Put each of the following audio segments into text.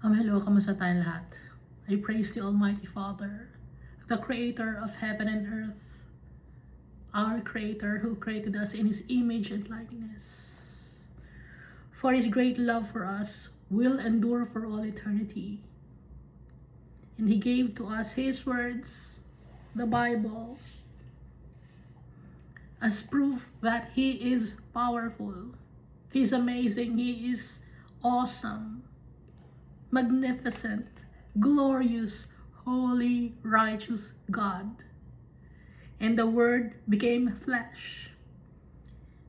Hello, kamusta tayong lahat? I praise the Almighty Father, the Creator of heaven and earth, our Creator who created us in His image and likeness. For His great love for us will endure for all eternity. And He gave to us His words, the Bible, as proof that He is powerful, He's amazing, He is awesome, magnificent, glorious, holy, righteous God. And the Word became flesh.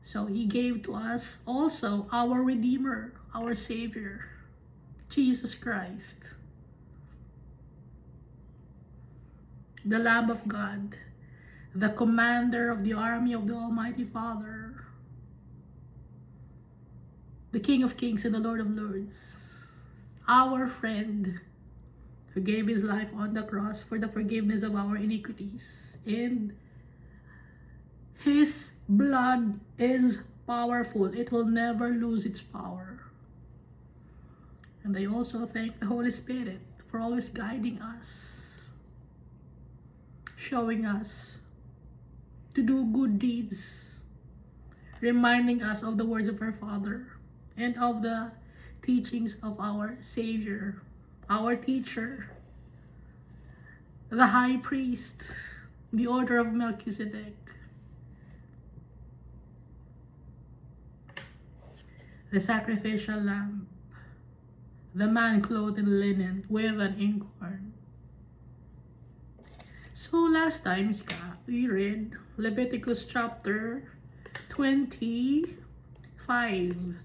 So He gave to us also our Redeemer, our Savior, Jesus Christ, the Lamb of God, the commander of the army of the Almighty Father, the King of Kings and the Lord of Lords, our friend who gave His life on the cross for the forgiveness of our iniquities. And His blood is powerful. It will never lose its power. And I also thank the Holy Spirit for always guiding us, showing us to do good deeds, reminding us of the words of our Father and of the teachings of our Savior, our teacher, the high priest, the order of Melchizedek, the sacrificial lamb, the man clothed in linen with an inkhorn. So last time, we read Leviticus chapter 25.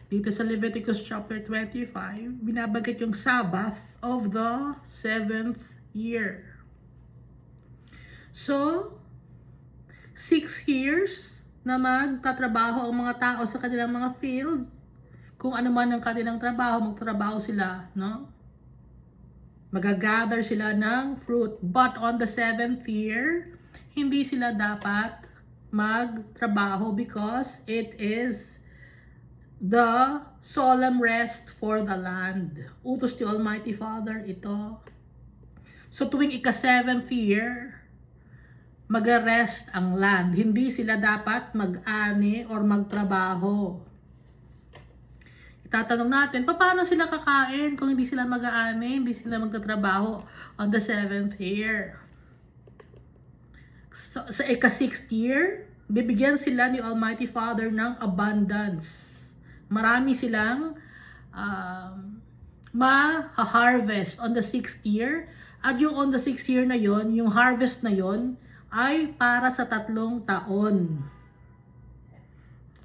Dito sa Leviticus chapter 25, binabanggit yung Sabbath of the 7th year. So, 6 years na magtatrabaho ang mga tao sa kanilang mga fields. Kung ano man ang kanilang trabaho, magtrabaho sila, no? Magagather sila ng fruit. But on the 7th year, hindi sila dapat magtrabaho because it is the solemn rest for the land. Utos ni Almighty Father ito. So tuwing ika-7th year, mag-rest ang land. Hindi sila dapat mag-ani or magtrabaho. Itatanong natin, paano sila kakain kung hindi sila mag-aani, hindi sila magtatrabaho on the 7th year? So, sa ika-6th year, bibigyan sila ni Almighty Father ng abundance. Marami silang ma-harvest on the 6th year. At yung on the 6th year na yon, yung harvest na yon, ay para sa 3 taon.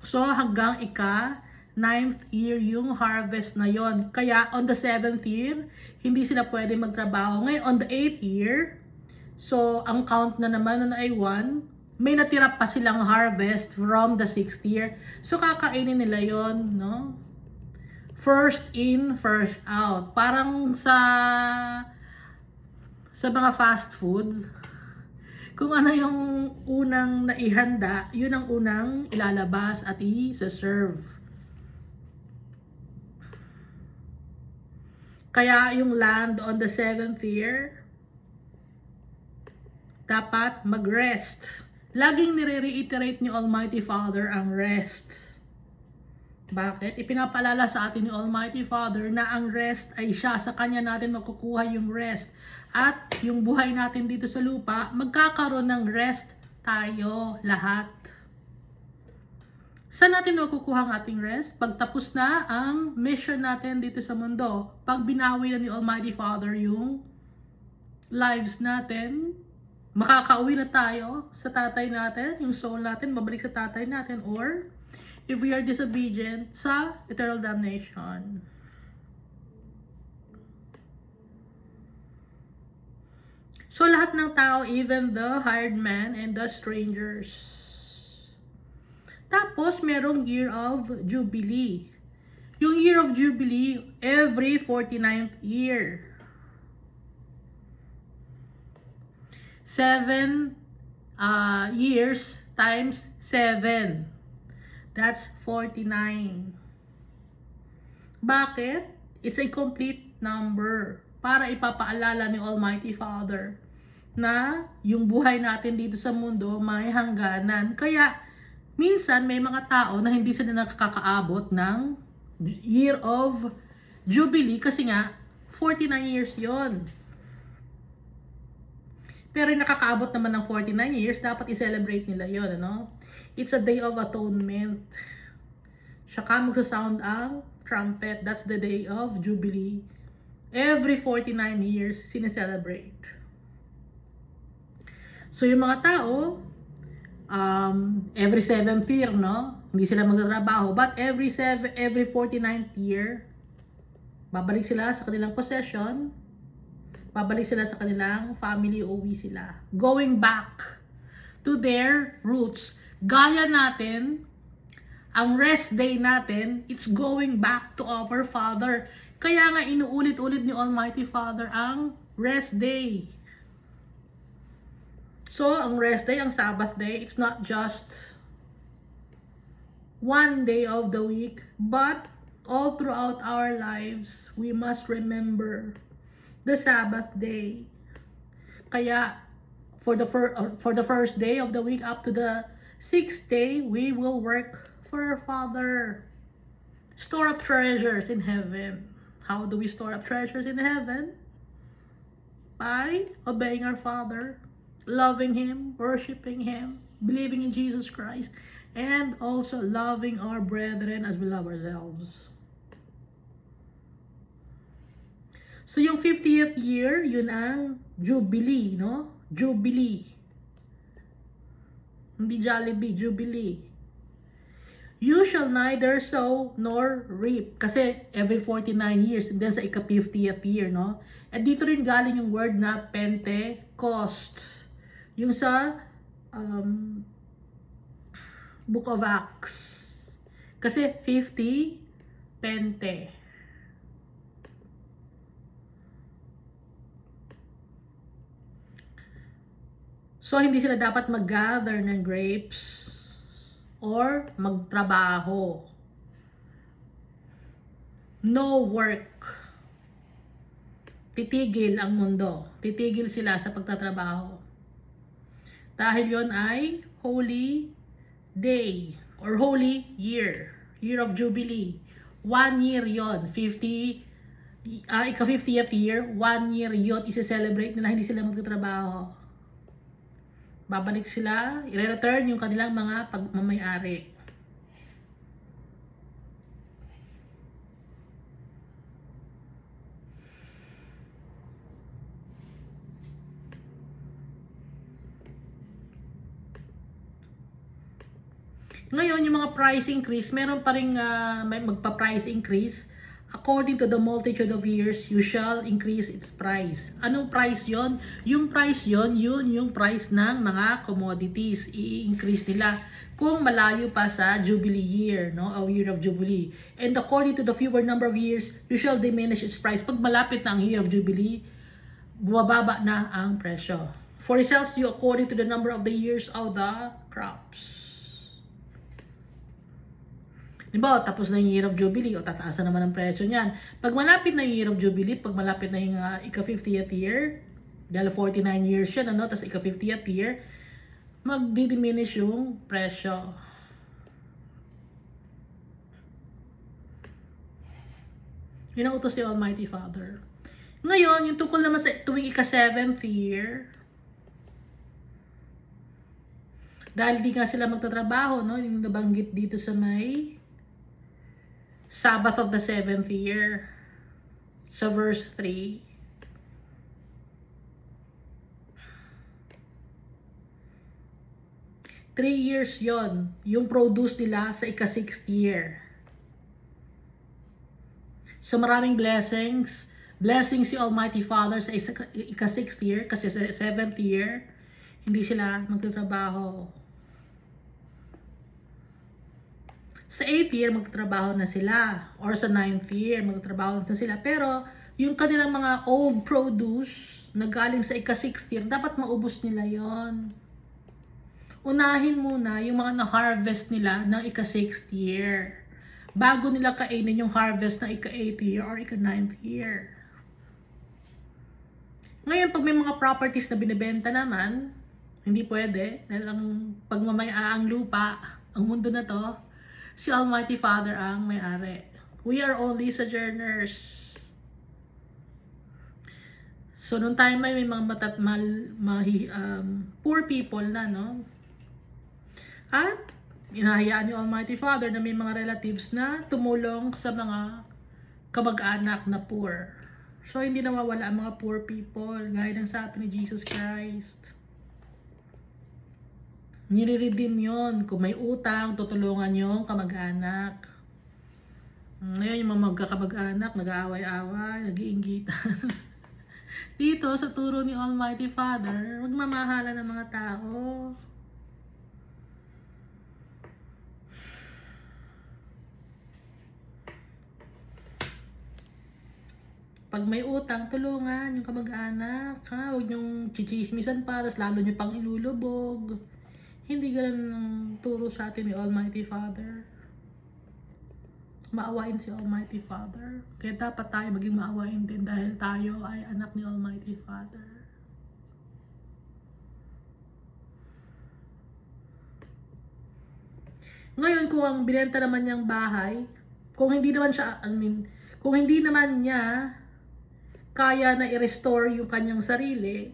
So hanggang ika-9th year yung harvest na yon. Kaya on the 7th year, hindi sila pwede magtrabaho. Ngayon on the 8th year, so ang count na naman ay 1, may natira pa silang harvest from the 6th year. So kakainin nila yon, no? First in, first out. Parang sa mga fast food, kung ano yung unang naihanda, yun ang unang ilalabas at i-serve. Kaya yung land on the 7th year, dapat mag-rest. Laging nire-reiterate ni Almighty Father ang rest. Bakit? Ipinapaalala sa atin ni Almighty Father na ang rest ay siya. Sa Kanya natin makukuha yung rest. At yung buhay natin dito sa lupa, magkakaroon ng rest tayo lahat. Saan natin makukuha ang ating rest? Pag tapos na ang mission natin dito sa mundo. Pag binawi na ni Almighty Father yung lives natin, makakauwi na tayo sa tatay natin, yung soul natin, babalik sa tatay natin, or if we are disobedient, sa eternal damnation. So lahat ng tao, even the hired man and the strangers. Tapos merong year of Jubilee. Yung year of Jubilee, every 49th year. 7 years times 7. That's 49. Bakit? It's a complete number para ipapaalala ni Almighty Father na yung buhay natin dito sa mundo may hangganan. Kaya minsan may mga tao na hindi sila nakakaabot ng year of Jubilee kasi nga 49 years yon. Pero yung nakakaabot naman ng 49 years, dapat i-celebrate nila yon, ano? It's a day of atonement. Saka magsasound ang trumpet. That's the day of Jubilee. Every 49 years, sineselebrate. So yung mga tao, every 7th year, no? Hindi sila magtatrabaho. But every 49th year, babalik sila sa kanilang possession. Babalik sila sa kanilang family, uuwi sila. Going back to their roots. Gaya natin, ang rest day natin, it's going back to our Father. Kaya nga inuulit-ulit ni Almighty Father ang rest day. So, ang rest day, ang Sabbath day, it's not just one day of the week, but all throughout our lives, we must remember the Sabbath day. Kaya, for the first day of the week up to the 6th day, we will work for our Father. Store up treasures in heaven. How do we store up treasures in heaven? By obeying our Father, loving Him, worshiping Him, believing in Jesus Christ, and also loving our brethren as we love ourselves. So yung 50th year, yun ang Jubilee, no? Jubilee. Hindi Jollibee, Jubilee. You shall neither sow nor reap. Kasi every 49 years, and then sa ika-50th year, no? At dito rin galing yung word na Pentecost. Yung sa Book of Acts. Kasi 50, Pente. So, hindi sila dapat mag-gather ng grapes or magtrabaho. No work. Titigil ang mundo. Titigil sila sa pagtatrabaho. Dahil yon ay holy day or holy year. Year of Jubilee. 1 year yon. Ika-50th year, 1 year yon. Isi-celebrate nila, hindi sila magtatrabaho. Babalik sila, i-return yung kanilang mga pagmamayari. Ngayon, yung mga price increase, meron pa rin may magpa-price increase. According to the multitude of years, you shall increase its price. Anong price yon? Yung price yon, yun yung price ng mga commodities. I-increase nila kung malayo pa sa Jubilee year, no? O year of Jubilee. And according to the fewer number of years, you shall diminish its price. Pag malapit na ang year of Jubilee, bumababa na ang presyo. For it sells you according to the number of the years of the crops. Diba, tapos na yung year of Jubilee, o tataas na naman ang presyo niyan. Pag malapit na yung year of Jubilee, pag malapit na yung ika-50th year, dahil 49 years yun, ano, tapos ika-50th year, magdi-diminish yung presyo. Yun ang utos ni Almighty Father. Ngayon, yung tungkol naman sa tuwing ika-7th year, dahil di nga sila magtatrabaho, no, yung nabanggit dito sa may Sabbath of the 7th year, sa verse 3. Three years yon, yung produce nila sa ika-6th year. So maraming blessings. Blessings si Almighty Father sa ika-6th year, kasi sa 7th year, hindi sila magtatrabaho. Sa 8th year, magtatrabaho na sila. Or sa 9th year, magtatrabaho na sila. Pero, yung kanilang mga old produce na galing sa ika-6th year, dapat maubos nila yon. Unahin muna yung mga na-harvest nila ng ika-6th year. bago nila kainin yung harvest na ika-8th year or ika-9th year. Ngayon, pag may mga properties na binibenta naman, hindi pwede. Dahil ang pagmamay-aang lupa, ang mundo na to, si Almighty Father ang may-ari. We are only sojourners. So, nung time may mga poor people na, no? At, inahayaan ni Almighty Father na may mga relatives na tumulong sa mga kamag-anak na poor. So, hindi nawawala ang mga poor people, gaya ng sabi ni Jesus Christ. Nire-redeem yun. Kung may utang, tutulungan yung kamag-anak. Ngayon, yung mga magkakamag-anak, nag-aaway-away, nag-iinggitan. Dito, sa turo ni Almighty Father, magmamahala ng mga tao. Pag may utang, tulungan yung kamag-anak. Huwag niyong chichismisan pa, tapos lalo niyo pang ilulubog. Hindi ganun ang turo sa atin ni Almighty Father. Maawain si Almighty Father. Kaya dapat tayo maging maawain din dahil tayo ay anak ni Almighty Father. Ngayon, kung ang binenta naman niyang bahay, kung hindi naman niya kaya na i-restore yung kanyang sarili,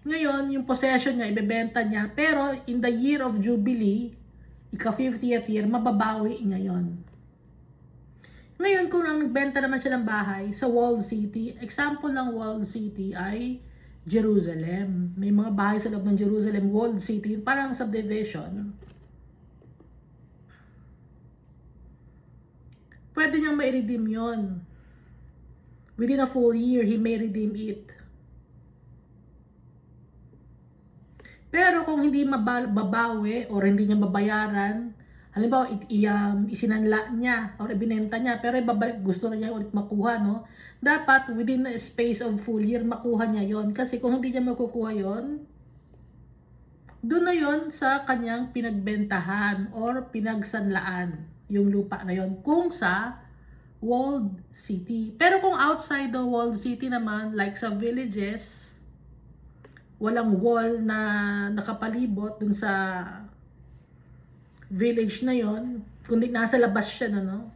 ngayon, yung possession niya, ibebenta niya, pero in the year of Jubilee, ika-50th year, mababawi niya yon. Ngayon, kung ang nagbenta naman siya ng bahay sa walled city, example ng walled city ay Jerusalem. May mga bahay sa loob ng Jerusalem, walled city, parang subdivision. Pwede niyang ma-redeem yon. Within a full year, he may redeem it. Pero kung hindi mababawi or hindi niya mabayaran, halimbawa isinanla niya or ibinenta niya, pero gusto na niya ulit makuha, no? Dapat within a space of full year makuha niya yon. Kasi kung hindi niya makukuha yon, doon na yon sa kanyang pinagbentahan or pinagsanlaan yung lupa na yon kung sa walled city. Pero kung outside the walled city naman, like sa villages, walang wall na nakapalibot dun sa village na yon, kundi nasa labas siya na, no?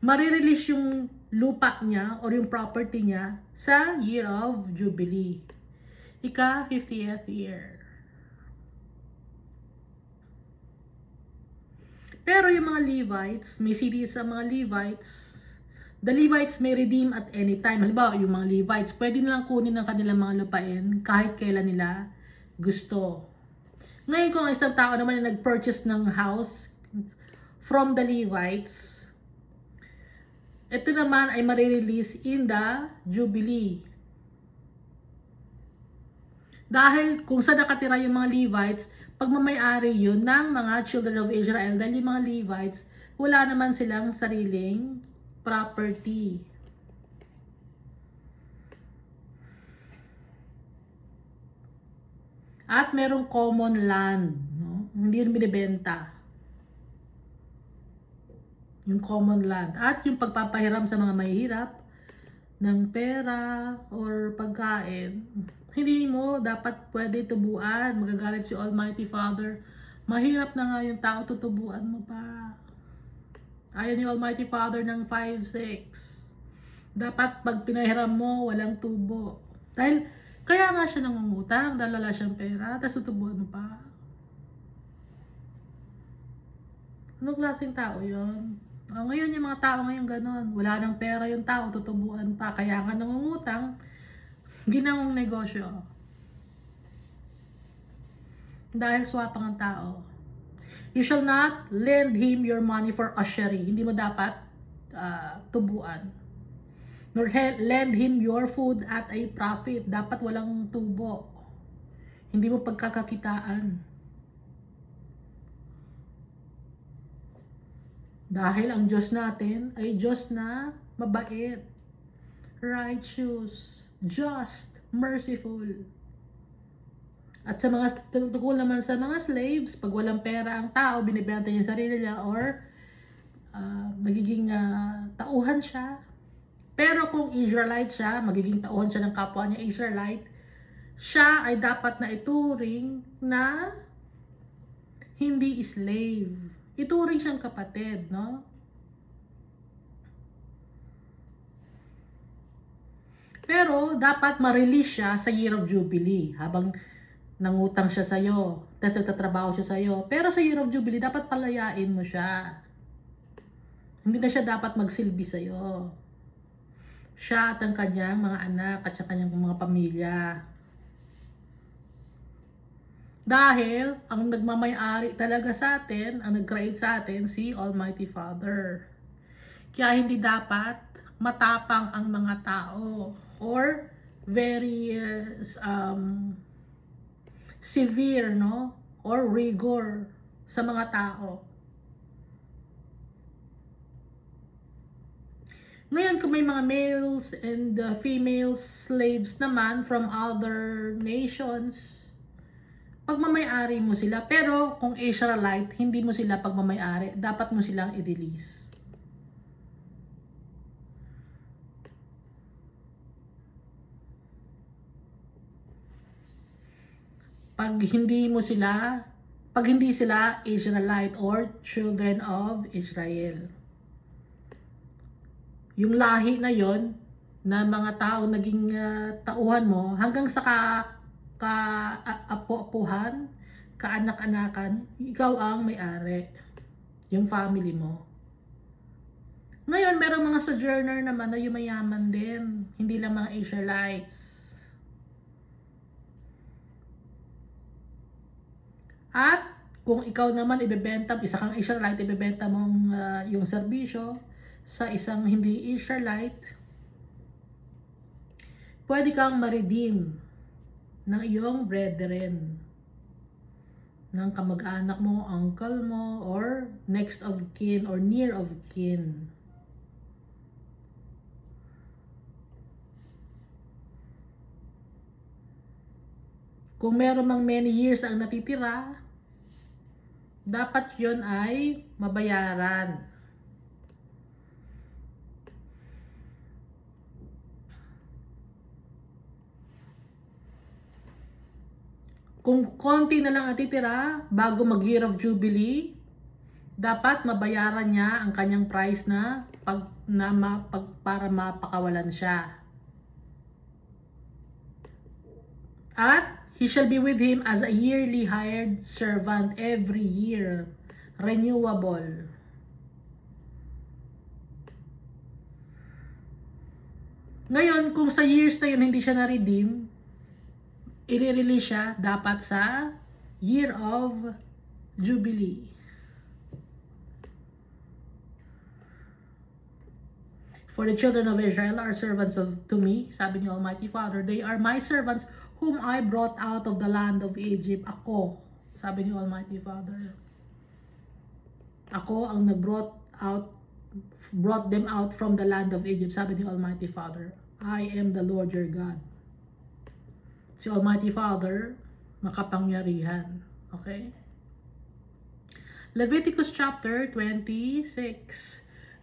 Marirelease yung lupa niya or yung property niya sa year of Jubilee. Ika-50th year. Pero yung mga Levites, may CD sa mga Levites, the Levites may redeem at any time. Halimbawa, yung mga Levites, pwede nilang kunin ng kanilang mga lupain kahit kailan nila gusto. Ngayon, kung isang tao naman na nag-purchase ng house from the Levites, ito naman ay marirelease in the Jubilee. Dahil kung saan nakatira yung mga Levites, pagmamayari yun ng mga children of Israel. Dahil yung mga Levites, wala naman silang sariling property. At merong common land, no? Hindi rin binibenta. Yung common land. At yung pagpapahiram sa mga mahihirap ng pera or pagkain, hindi mo dapat pwede tubuan. Magagalit si Almighty Father. Mahirap na nga yung tao, tutubuan mo pa. Ayaw ni Almighty Father ng 5-6. Dapat pag pinahiram mo, walang tubo. Dahil, kaya nga siya nangungutang, dahil wala siyang pera, tapos tutubuan mo pa. Anong klaseng tao yun? Ngayon yung mga tao ngayon ganon. Wala nang pera yung tao, tutubuan pa. Kaya nga nangungutang, ginawang negosyo. Dahil swapang ang tao. You shall not lend him your money for usury. Hindi mo dapat tubuan. Nor lend him your food at a profit. Dapat walang tubo. Hindi mo pagkakakitaan. Dahil ang Diyos natin ay Diyos na mabait, righteous, just, merciful. At sa mga tungkol naman sa mga slaves, pag walang pera ang tao, binibenta niya yung sarili niya or magiging tauhan siya. Pero kung Israelite siya, magiging tauhan siya ng kapwa niya Israelite, siya ay dapat na ituring na hindi slave. Ituring siyang kapatid, no? Pero dapat ma-release siya sa Year of Jubilee habang nangutang siya sa'yo, tapos nagtatrabaho siya sa'yo. Pero sa Year of Jubilee, dapat palayain mo siya. Hindi na siya dapat magsilbi sa'yo. Siya at ang kanyang mga anak at ang kanyang mga pamilya. Dahil ang nagmamay-ari talaga sa atin, ang nag-create sa atin, si Almighty Father. Kaya hindi dapat matapang ang mga tao or very severe, no? Or rigor sa mga tao. Ngayon, kung may mga males and female slaves naman from other nations, pagmamay-ari mo sila. Pero kung Israelite, hindi mo sila pagmamay-ari. Dapat mo silang i-release. Pag hindi sila Israelite or children of Israel. Yung lahi na yon na mga tao naging tauhan mo hanggang sa kaapo-apuhan, kaanak-anakan, ikaw ang may-ari, yung family mo. Ngayon, merong mga sojourner naman na yumayaman din, hindi lang mga Israelites. At kung ikaw naman ibebenta, isa kang Israelite, ibebenta mong yung serbisyo sa isang hindi Israelite, pwede kang ma-redeem ng iyong brethren, ng kamag-anak mo, uncle mo, or next of kin or near of kin. Kung meron mang many years ang natitira, dapat yon ay mabayaran. Kung konti na lang natitira bago mag-Year of Jubilee, dapat mabayaran niya ang kanyang price na para mapakawalan siya. At he shall be with him as a yearly hired servant every year, renewable. Ngayon, kung sa years na yun hindi siya na-redeem, i-release siya dapat sa Year of Jubilee. For the children of Israel are servants to me, sabi ni Almighty Father, they are my servants whom I brought out of the land of Egypt. Ako, sabi ni Almighty Father. Ako ang brought them out from the land of Egypt, sabi ni Almighty Father. I am the Lord your God. Si Almighty Father, makapangyarihan. Okay? Leviticus chapter 26.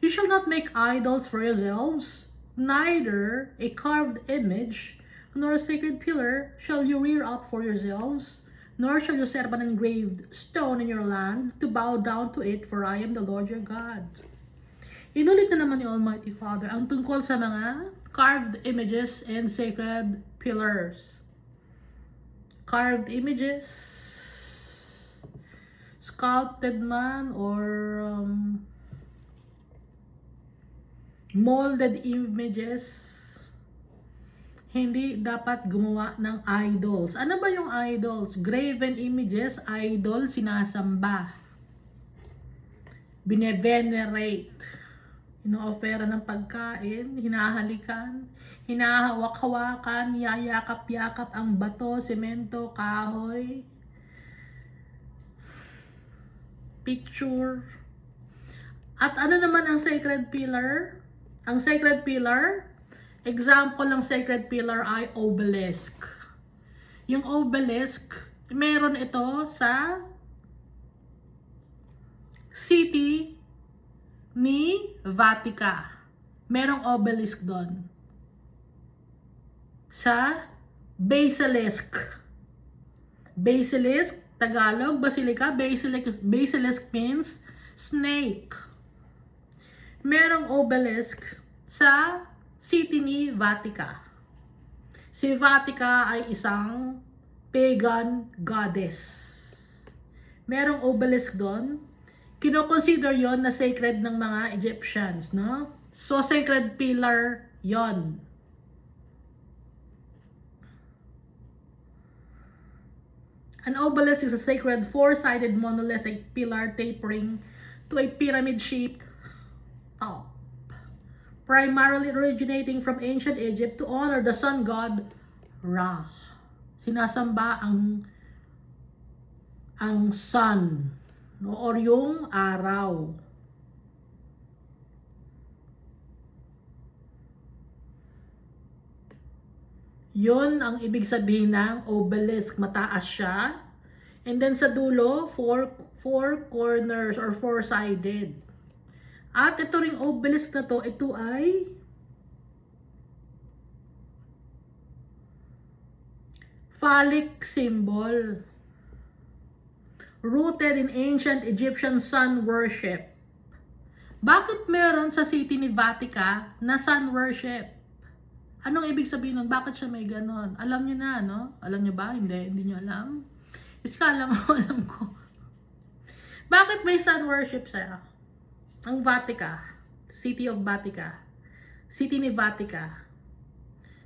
You shall not make idols for yourselves, neither a carved image, nor a sacred pillar shall you rear up for yourselves, nor shall you set up an engraved stone in your land to bow down to it, for I am the Lord your God. Inulit na naman ni Almighty Father ang tungkol sa mga carved images and sacred pillars. Carved images, sculpted man, or molded images, hindi dapat gumawa ng idols. Ano ba yung idols? Graven images, idol, sinasamba, bine-venerate, ino-ofera ng pagkain, hinahalikan, hinahawak-hawakan, yayakap-yakap ang bato, semento, kahoy, picture. At ano naman ang sacred pillar? Ang sacred pillar, example ng sacred pillar ay obelisk. Yung obelisk, Meron ito sa city ni Vatican. Merong obelisk doon. Sa basilisk. Basilisk, Tagalog, basilica, basilisk means snake. Merong obelisk sa city ni Vatican. Si Vatican ay isang pagan goddess. Merong obelisk doon. Kino-consider yon na sacred ng mga Egyptians, no? So, sacred pillar yon. An obelisk is a sacred four-sided monolithic pillar tapering to a pyramid-shaped top, primarily originating from ancient Egypt to honor the sun god Ra. Sinasamba ang sun, no, or yung araw. Yun ang ibig sabihin ng obelisk. Mataas siya. And then sa dulo, four corners or four-sided. At ito ring obelisk na to, ito ay phallic symbol. Rooted in ancient Egyptian sun worship. Bakit meron sa city ni Vatican na sun worship? Anong ibig sabihin nun? Bakit siya may ganon? Alam nyo na, no? Alam nyo ba? Hindi nyo alam. Iska, alam ko. Bakit may sun worship siya? Ang Vatican, city of Vatican, city ni Vatican,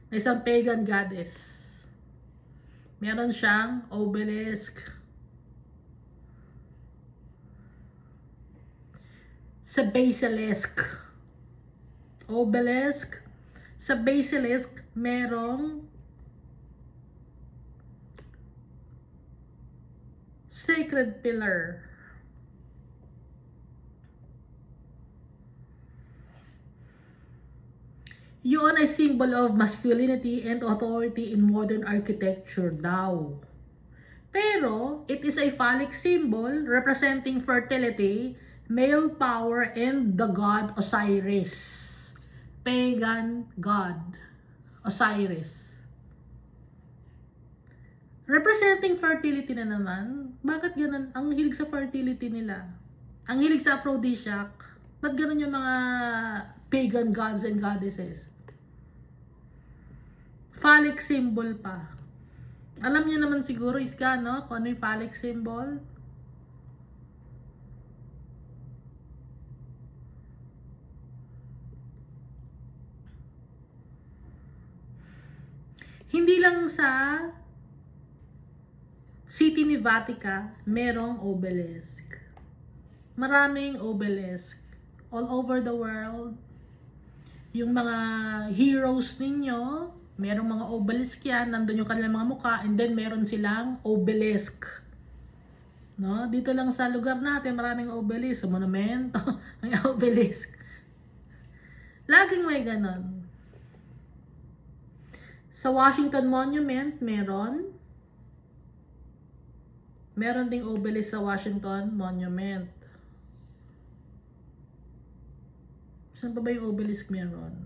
may isang pagan goddess. Meron siyang obelisk. Sa basilisk. Obelisk. Sa basilisk, merong sacred pillar. Yun ay symbol of masculinity and authority in modern architecture daw. Pero, it is a phallic symbol representing fertility, male power, and the god Osiris. Pagan god Osiris. Representing fertility na naman. Bakit ganun? Ang hilig sa fertility nila. Ang hilig sa aphrodisiac. Ba't ganun yung mga pagan gods and goddesses? Phallic symbol pa. Alam niyo naman siguro, Iska, no? Kung ano yung phallic symbol? Hindi lang sa city ni Vatican, merong obelisk. Maraming obelisk. All over the world. Yung mga heroes ninyo, merong mga obelisk yan. Nandun yung kanilang mga mukha. And then, meron silang obelisk. No? Dito lang sa lugar natin, maraming obelisk. Sa monumento, may obelisk. Laging may ganon. Sa Washington Monument, meron ding obelisk sa Washington Monument. Saan pa ba yung obelisk meron?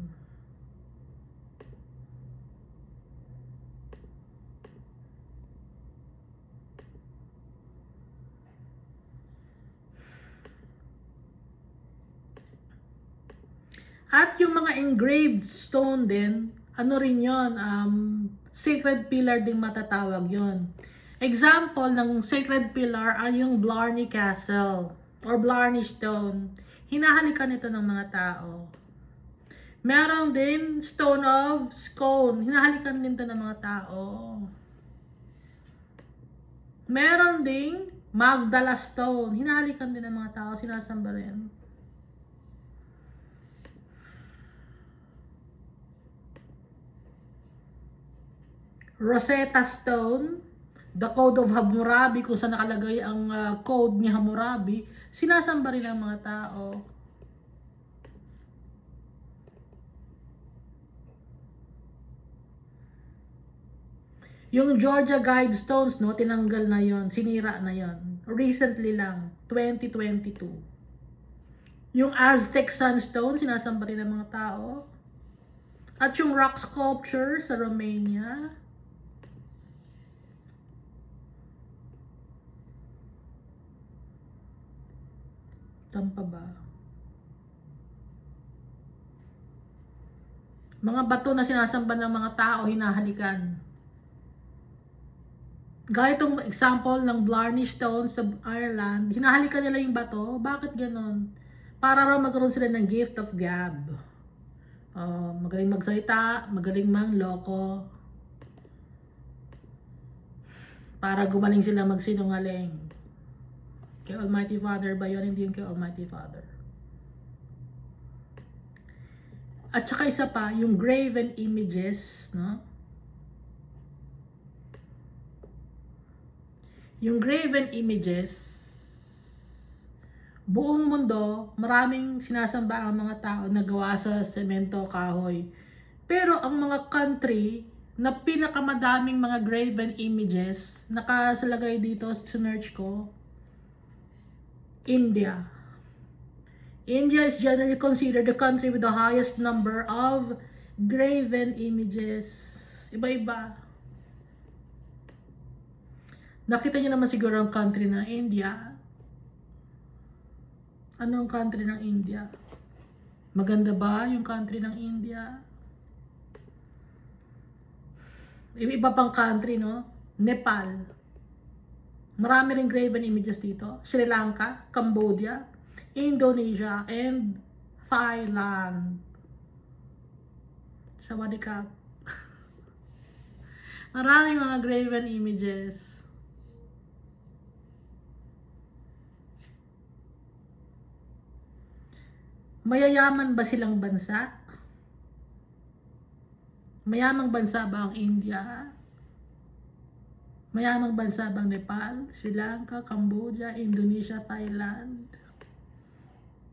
At yung mga engraved stone din, ano rin yun, sacred pillar ding matatawag yon. Example ng sacred pillar ay yung Blarney Castle or Blarney Stone. Hinahalikan ito ng mga tao. Meron din Stone of Scone. Hinahalikan din ito ng mga tao. Meron ding Magdala Stone. Hinahalikan din ng mga tao. Sinasamba rin. Rosetta Stone, the Code of Hammurabi, kung saan nakalagay ang code ni Hammurabi, sinasamba rin ng mga tao. Yung Georgia Guidestones, no, tinanggal na yon, sinira na yon. Recently lang, 2022. Yung Aztec Sunstone, sinasamba rin ng mga tao. At yung rock sculpture sa Romania. Tampa ba? Mga bato na sinasamba ng mga tao, hinahalikan. Gaya itong example ng Blarney Stone sa Ireland, hinahalikan nila yung bato. Bakit ganon? Para raw magkaroon sila ng gift of gab. Magaling magsalita, magaling mangloko. Para gumaling sila magsinungaling. Kay Almighty Father ba yun? Hindi yun kay Almighty Father. At saka isa pa, yung graven images, no? Yung graven images, buong mundo, maraming sinasamba ang mga tao na gawa sa semento, kahoy. Pero ang mga country na pinakamadaming mga graven images, nakasalagay dito sa search ko, India. India is generally considered the country with the highest number of graven images. Iba-iba. Nakita niyo naman siguro ang country ng India. Ano ang country ng India? Maganda ba yung country ng India? Iba pang country, no? Nepal. Marami ring graven images dito. Sri Lanka, Cambodia, Indonesia, and Thailand. Sawadee-kap. Maraming mga graven images. Mayayaman ba silang bansa? Mayamang bansa ba ang India? Mayamang bansa ba ang Nepal, Sri Lanka, Cambodia, Indonesia, Thailand?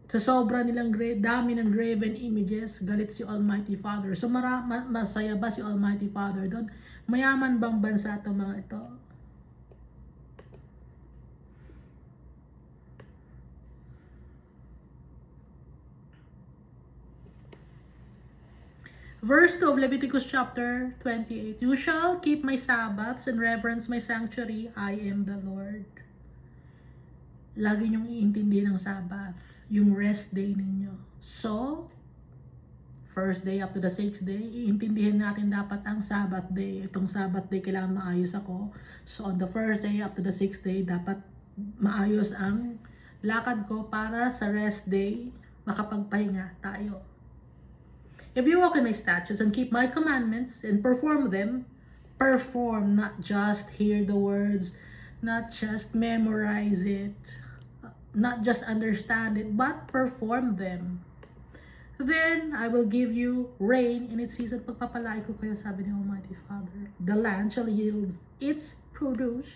Sa sobra nilang dami ng graven images, galit si Almighty Father. So masaya ba si Almighty Father doon? Mayaman bang bansa ito mga ito? Verse 2 of Leviticus chapter 28. You shall keep my Sabbaths and reverence my sanctuary. I am the Lord. Lagi niyong iintindihin ang Sabbath, yung rest day ninyo. So, first day up to the sixth day, iintindihin natin dapat ang Sabbath day. Itong Sabbath day kailangan maayos ako. So, on the first day up to the sixth day, dapat maayos ang lakad ko para sa rest day, makapagpahinga tayo. If you walk in my statutes and keep my commandments and perform them, perform, not just hear the words, not just memorize it, not just understand it, but perform them. Then I will give you rain in its season. Pagpapalay ko kayo, sabi ni Almighty Father. The land shall yield its produce,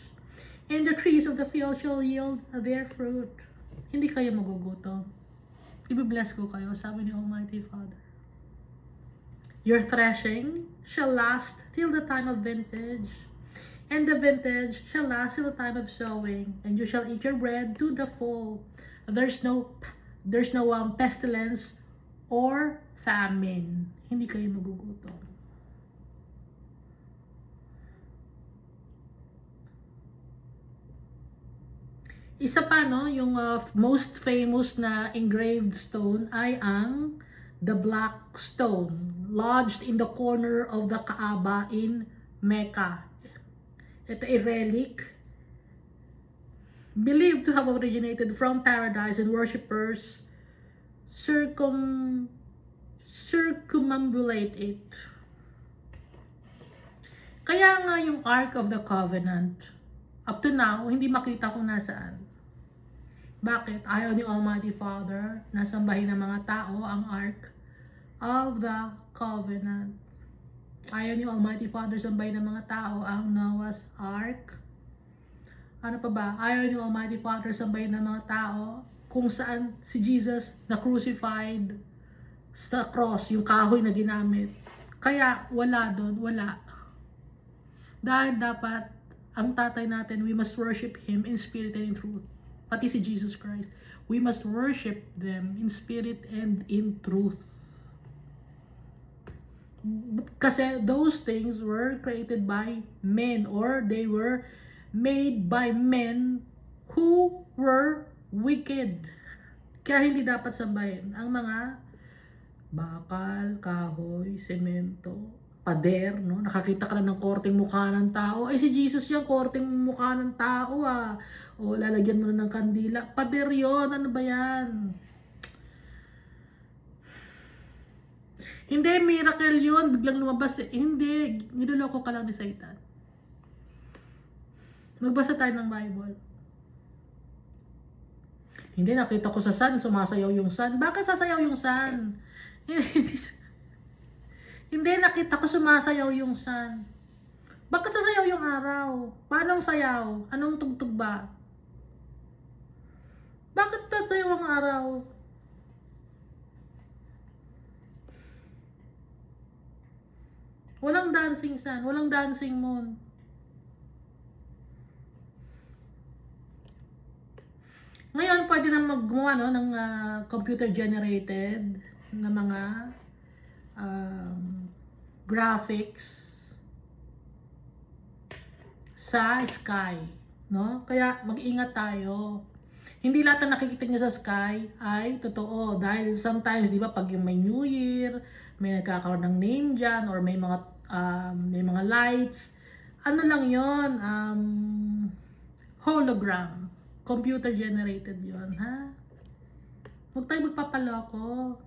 and the trees of the field shall yield their fruit. Hindi kayo magugutom. Ibibless ko kayo, sabi ni Almighty Father. Your threshing shall last till the time of vintage, and the vintage shall last till the time of sowing, and you shall eat your bread to the full. There's no pestilence or famine. Hindi kayo magugutom. Isa pa, no, yung most famous na engraved stone ay ang the black stone lodged in the corner of the Kaaba in Mecca. Ito ay relic believed to have originated from paradise, and worshippers circumambulate it. Kaya nga yung Ark of the Covenant, up to now, hindi makita kung nasaan. Bakit? Ayaw ni Almighty Father na sambahin ng mga tao ang Ark of the Covenant. Ayaw ni Almighty Father sambahin ng mga tao ang Noah's Ark. Ano pa ba? Ayaw ni Almighty Father sambahin ng mga tao kung saan si Jesus na crucified sa cross, yung kahoy na ginamit. Kaya wala doon, wala. Dahil dapat, ang tatay natin, we must worship Him in spirit and in truth. Pati si Jesus Christ. We must worship them in spirit and in truth. Kasi those things were created by men, or they were made by men who were wicked. Kaya hindi dapat sambahin ang mga bakal, kahoy, semento, pader, no? Nakakita ka lang ng korteng mukha ng tao. Ay, si Jesus yung korteng mukha ng tao, ah. O, lalagyan mo na ng kandila. Pader yun. Ano ba yan? Hindi, miracle yun. Biglang lumabas. Hindi, niloloko ka lang ni Satan. Magbasa tayo ng Bible. Hindi, nakita ko sa sun, sumasayaw yung sun. Bakit sasayaw yung sun? Hindi, nakita ko sumasayaw yung sun. Bakit sasayaw yung araw? Paano ang sayaw? Anong tugtog ba? Bakit sasayaw ang araw? Walang dancing sun, walang dancing moon. Ngayon, pwede na maggumawa ng computer-generated na mga graphics sa sky, no? Kaya mag-ingat tayo. Hindi lahat na nakikita niyo sa sky ay totoo, dahil sometimes, di ba, pag yung may New Year, may nagkakaroon ng name dyan, or may mga lights, ano lang yon, hologram, computer generated yon, ha? Huwag tayo magpapaloko.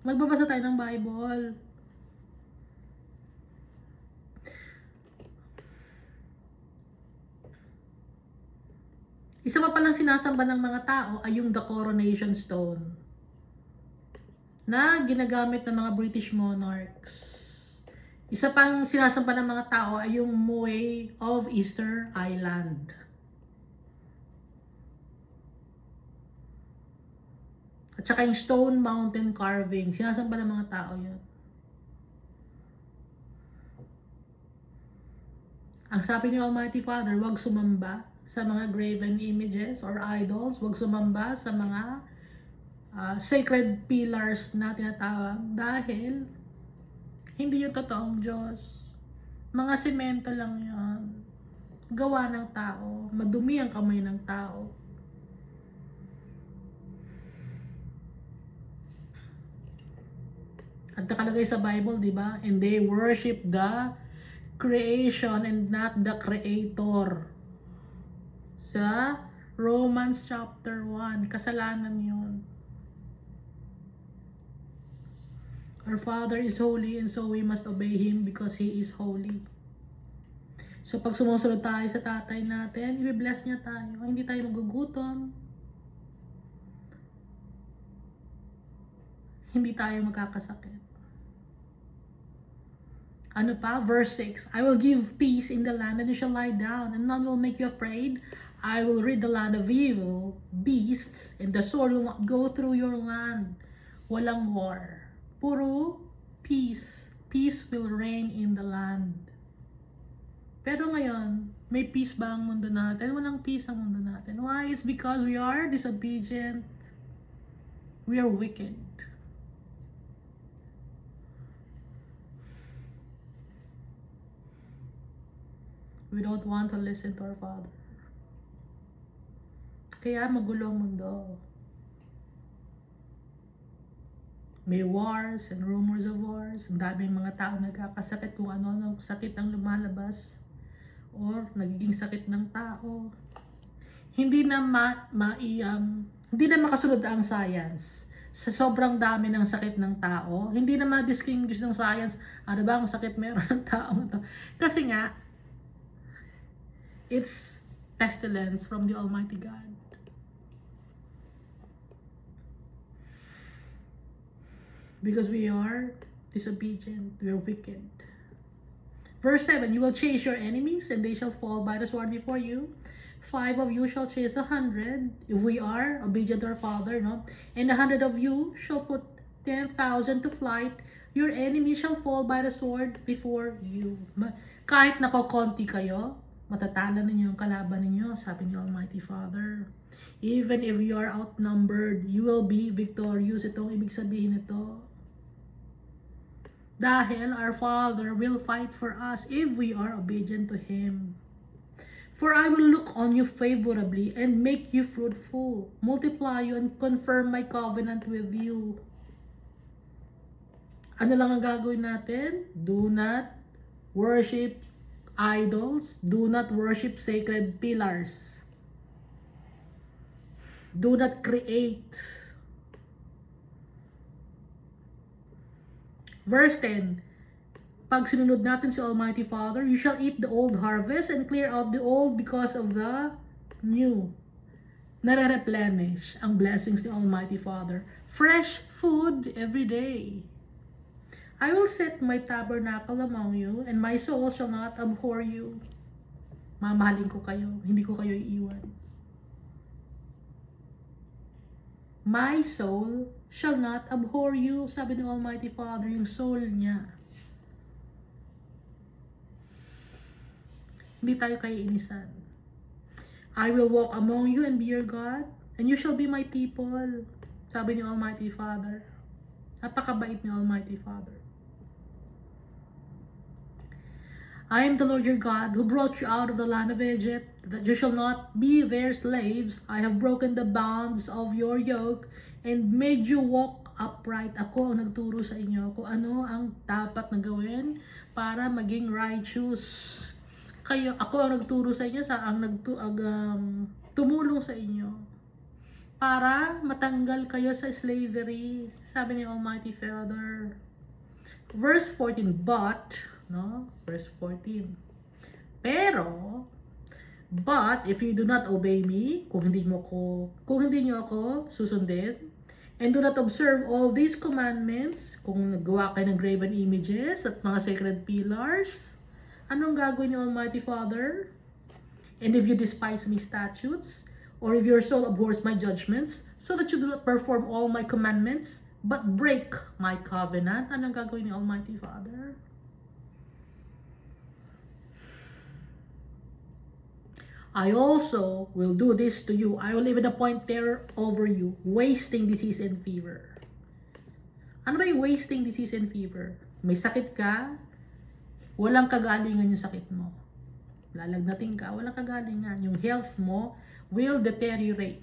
Magbabasa tayo ng Bible. Isa pa palang sinasamba ng mga tao ay yung the coronation stone na ginagamit ng mga British monarchs. Isa pang sinasamba ng mga tao ay yung Moai of Easter Island. At saka yung Stone Mountain carving, sinasamba ng mga tao yun. Ang sabi ni Almighty Father, huwag sumamba sa mga graven images or idols, huwag sumamba sa mga sacred pillars na tinatawag, dahil hindi yung totoong Diyos. Mga semento lang yun. Gawa ng tao. Madumi ang kamay ng tao. At nakalagay sa Bible, di ba? And they worship the creation and not the creator. Sa Romans chapter 1, kasalanan yun. Our Father is holy, and so we must obey Him because He is holy. So pag sumusunod tayo sa tatay natin, i-bless niya tayo. Hindi tayo magugutom. Hindi tayo magkakasakit. Ano pa? Verse 6. I will give peace in the land, and you shall lie down, and none will make you afraid. I will rid the land of evil beasts, and the sword will not go through your land. Walang war. Puro peace. Peace will reign in the land. Pero ngayon, may peace ba ang mundo natin? Walang peace ang mundo natin. Why? It's because we are disobedient. We are wicked. We don't want to listen to our Father. Kaya magulo ang mundo. May wars and rumors of wars. Ang daming mga tao nagkakasakit kung ano-ano sakit ang lumalabas or nagiging sakit ng tao. Hindi na hindi na makasunod ang science. Sa sobrang dami ng sakit ng tao, hindi na ma-distinguish ng science ano ba ang sakit meron ng tao to. Kasi nga, it's pestilence from the Almighty God. Because we are disobedient, we are wicked. Verse 7, you will chase your enemies, and they shall fall by the sword before you. 5 of you shall chase 100, if we are obedient to our Father, no? And 100 of you shall put 10,000 to flight. Your enemy shall fall by the sword before you. Kahit nakokonti kayo, matatalo ninyo ang kalaban ninyo, sabi ni Almighty Father. Even if you are outnumbered, you will be victorious. Itong ibig sabihin nito. Dahil our Father will fight for us if we are obedient to Him. For I will look on you favorably and make you fruitful, multiply you and confirm my covenant with you. Ano lang ang gagawin natin? Do not worship idols. Do not worship sacred pillars. Do not create. Verse 10. Pag sinunod natin si Almighty Father, you shall eat the old harvest and clear out the old because of the new. Nare-replenish ang blessings ni Almighty Father. Fresh food every day. I will set my tabernacle among you, and my soul shall not abhor you. Mamahalin ko kayo, hindi ko kayo iiwan. My soul shall not abhor you, sabi ng Almighty Father, yung soul niya. Hindi tayo kaiinisan. I will walk among you and be your God, and you shall be my people, sabi ni Almighty Father. Napakabait ni Almighty Father. I am the Lord your God, who brought you out of the land of Egypt, that you shall not be their slaves. I have broken the bonds of your yoke, and made you walk upright. Ako ang nagturo sa inyo kung ano ang dapat na gawin para maging righteous. Ako ang nagturo sa inyo, tumulong sa inyo para matanggal kayo sa slavery, sabi ni Almighty Father. Verse 14, verse 14. Pero, but if you do not obey me, kung hindi niyo ako susundin, and do not observe all these commandments, kung naggawa kayo ng graven images at mga sacred pillars, anong gagawin ni Almighty Father? And if you despise my statutes, or if your soul abhors my judgments, so that you do not perform all my commandments, but break my covenant, anong gagawin ni Almighty Father? I also will do this to you. I will even appoint terror over you, wasting, disease, and fever. Ano ba yung wasting, disease, and fever? May sakit ka, walang kagalingan yung sakit mo. Lalagnating ka, walang kagalingan. Yung health mo will deteriorate,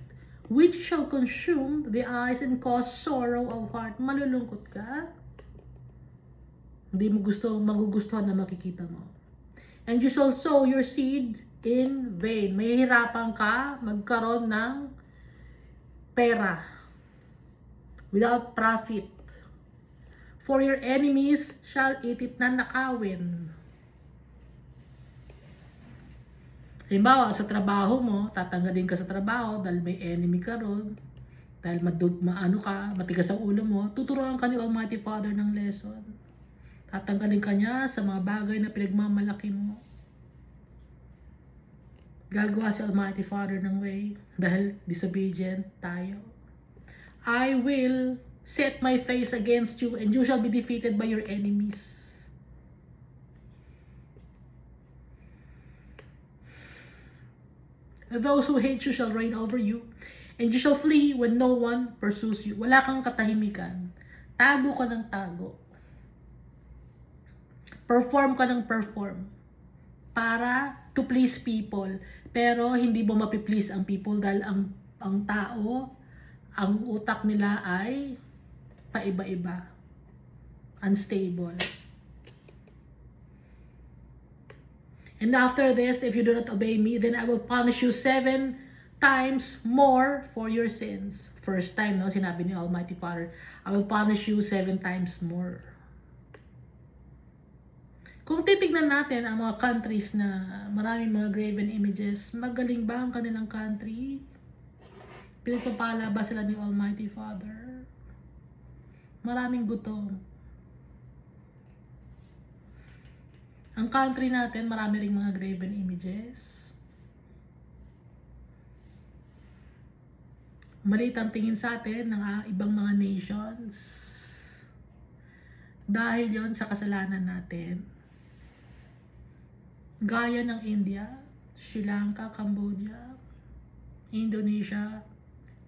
which shall consume the eyes and cause sorrow of heart. Malulungkot ka. Hindi mo magugustuhan na makikita mo. And you shall sow your seed in vain. Mahihirapan ka magkaroon ng pera without profit. For your enemies shall eat it, na nakawin. Halimbawa, sa trabaho mo, tatanggalin ka sa trabaho dahil may enemy ka ron, dahil matigas ang ulo mo, tuturuan ka ni Almighty Father ng lesson. Tatanggalin ka niya sa mga bagay na pinagmamalaki mo. Gagawa si Almighty Father ng way dahil disobedient tayo. I will set my face against you, and you shall be defeated by your enemies. Those who hate you shall reign over you, and you shall flee when no one pursues you. Wala kang katahimikan. Tago ka ng tago. Perform ka ng perform. Para to please people. Pero hindi mo mapiplease ang people dahil ang tao, ang utak nila ay paiba-iba. Unstable. And after this, if you do not obey me, then I will punish you 7 times more for your sins. First time, sinabi ni Almighty Father, I will punish you 7 times more. Kung titignan natin ang mga countries na maraming mga graven images, magaling ba ang kanilang country? Pinagpapala ba sila ni Almighty Father? Maraming gutom. Ang country natin, marami ring mga graven images. Maliit ang tingin sa atin ng ibang mga nations. Dahil yon sa kasalanan natin. Gaya ng India, Sri Lanka, Cambodia, Indonesia,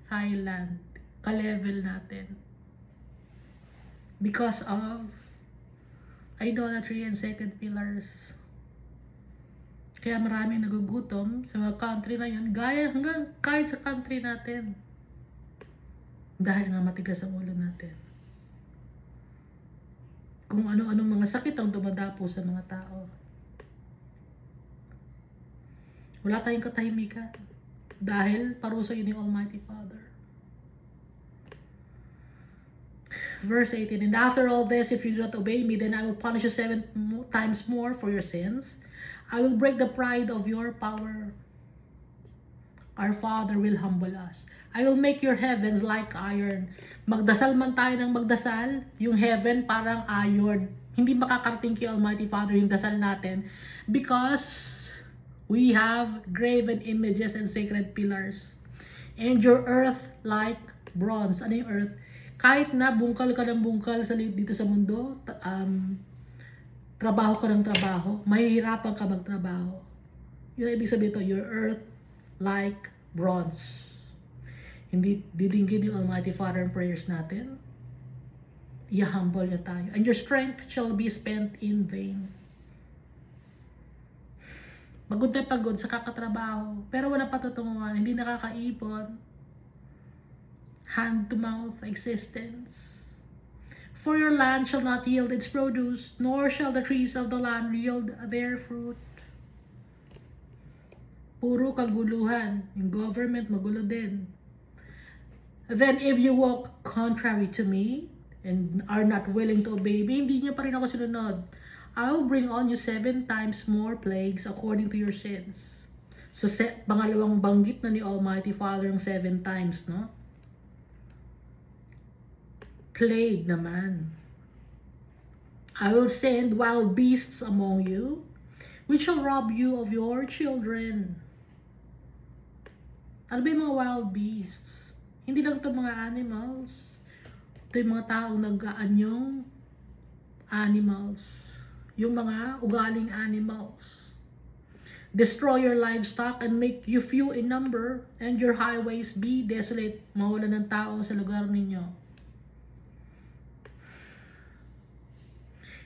Thailand, ka-level natin. Because of idolatry and second pillars. Kaya maraming nagugutom sa mga country na yun, gaya hanggang kahit sa country natin. Dahil nga matigas ang ulo natin. Kung ano-anong mga sakit ang dumadapo sa mga tao. Wala tayong katahimikan. Dahil parusa yun ni Almighty Father. Verse 18, and after all this, if you do not obey me, then I will punish you 7 times more for your sins. I will break the pride of your power. Our Father will humble us. I will make your heavens like iron. Magdasal man tayo ng magdasal, yung heaven parang iron. Hindi makakarating kay Almighty Father yung dasal natin because we have graven images and sacred pillars. And your earth like bronze. Ano yung earth? Kahit na bungkal ka ng bungkal dito sa mundo, trabaho ka ng trabaho, mahihirapan ka magtrabaho. Yun ang ibig sabihin ito, your earth like bronze. Hindi didinggin yung Almighty Father ang prayers natin. I-humble niya tayo. And your strength shall be spent in vain. Pagod na pagod sa kakatrabaho, pero wala patutunguhan, hindi nakakaipon. Hand-to-mouth existence. For your land shall not yield its produce, nor shall the trees of the land yield their fruit. Puro kaguluhan. Yung government, magulo din. Then if you walk contrary to me, and are not willing to obey me, hindi niyo pa rin ako sinunod. I will bring on you 7 times more plagues according to your sins. So, pangalawang banggit na ni Almighty Father yung 7 times, no? Plague naman. I will send wild beasts among you, which shall rob you of your children. Ano ba yung mga wild beasts? Hindi lang ito mga animals. Ito yung mga taong nag-aanyong animals. Yung mga ugaling animals. Destroy your livestock and make you few in number, and your highways be desolate. Mawala ng tao sa lugar ninyo.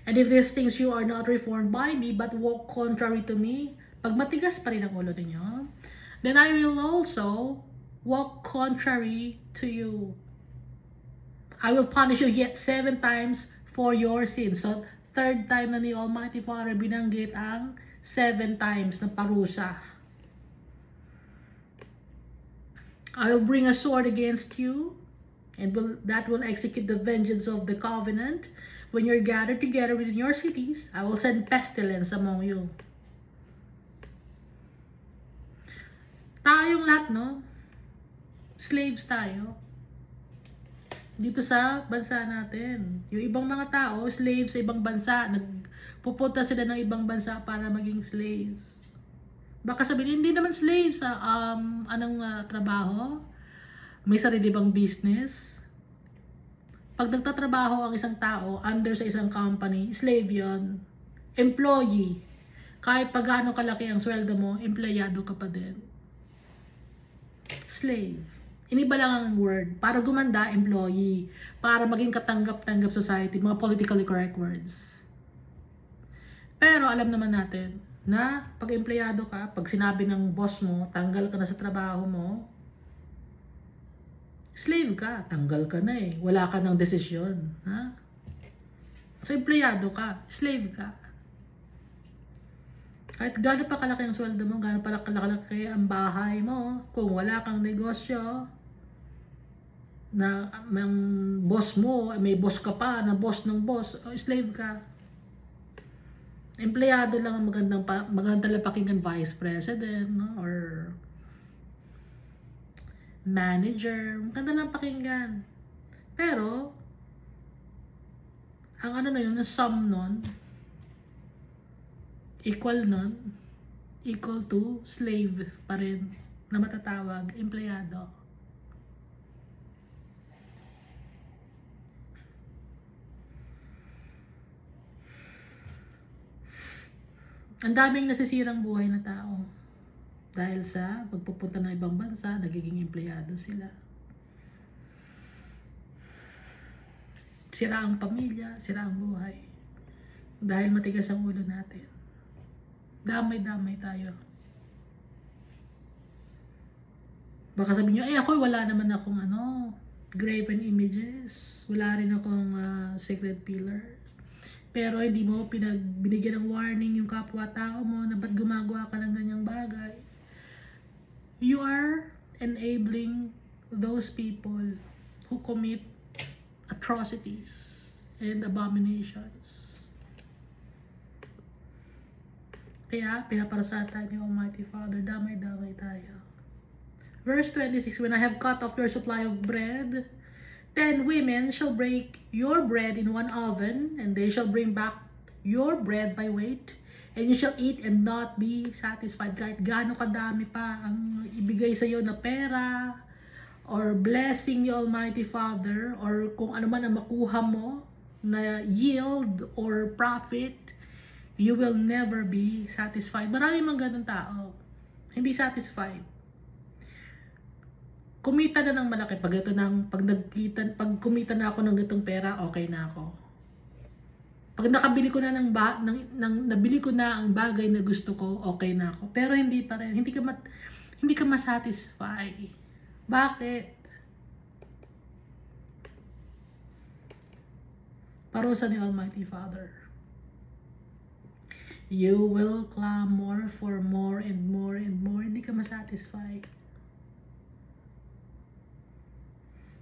And if these things you are not reformed by me, but walk contrary to me, pag matigas pa rin ang ulo ninyo, then I will also walk contrary to you. I will punish you yet 7 times for your sins. So, 3rd time na ni Almighty Father binanggit ang 7 times na parusa. I will bring a sword against you, and that will execute the vengeance of the covenant. When you're gathered together within your cities, I will send pestilence among you. Tayong lahat, no? Slaves tayo. Dito sa bansa natin. Yung ibang mga tao, slaves sa ibang bansa. Nagpupunta sila ng ibang bansa para maging slaves. Baka sabihin, hindi naman slaves sa trabaho. May sarili bang business? Pag nagtatrabaho ang isang tao under sa isang company, slave yon. Employee. Kahit pag gaano kalaki ang sweldo mo, empleyado ka pa din. Slave. Iniba lang ang word. Para gumanda, employee. Para maging katanggap-tanggap society, mga politically correct words. Pero alam naman natin na pag empleyado ka, pag sinabi ng boss mo, tanggal ka na sa trabaho mo, slave ka, tanggal ka na eh. Wala ka ng desisyon. Ha? So, empleyado ka, slave ka. Kahit gaano pa kalaki ang sweldo mo, gaano pa kalaki ang bahay mo, kung wala kang negosyo, na ang boss mo, may boss ka pa, na boss ng boss, slave ka. Empleyado lang ang magandang pakinggan vice president, no? Or manager, maganda lang pakinggan. Pero, ang ano na yun, ang sum nun, equal to slave pa rin na matatawag, empleyado. Ang daming nasisirang buhay na tao. Dahil sa pagpupunta ng ibang bansa, nagiging empleyado sila. Sira ang pamilya, sira ang buhay. Dahil matigas ang ulo natin. Damay-damay tayo. Baka sabihin nyo, ako wala naman akong graven images. Wala rin akong sacred pillars. Pero hindi mo binigyan ng warning yung kapwa-tao mo na ba't gumagawa ka ng ganyang bagay. You are enabling those people who commit atrocities and abominations. Kaya, pinaparusahan tayo ni Almighty Father, damay-damay tayo. Verse 26, when I have cut off your supply of bread, 10 women shall break your bread in one oven, and they shall bring back your bread by weight, and you shall eat and not be satisfied. Kahit gaano kadami pa ang ibigay sa iyo na pera, or blessing ni Almighty Father, or kung ano man ang makuha mo na yield or profit, you will never be satisfied. Marami mga ganun tao, hindi satisfied. Kumita na ng malaki pag kumita na ako ng ganitong pera, okay na ako. Pag nakabili ko na nabili ko na ang bagay na gusto ko, okay na ako. Pero hindi pa rin, hindi ka masatisfy. Bakit? Parusa ni Almighty Father. You will clamor for more and more and more. Hindi ka masatisfy.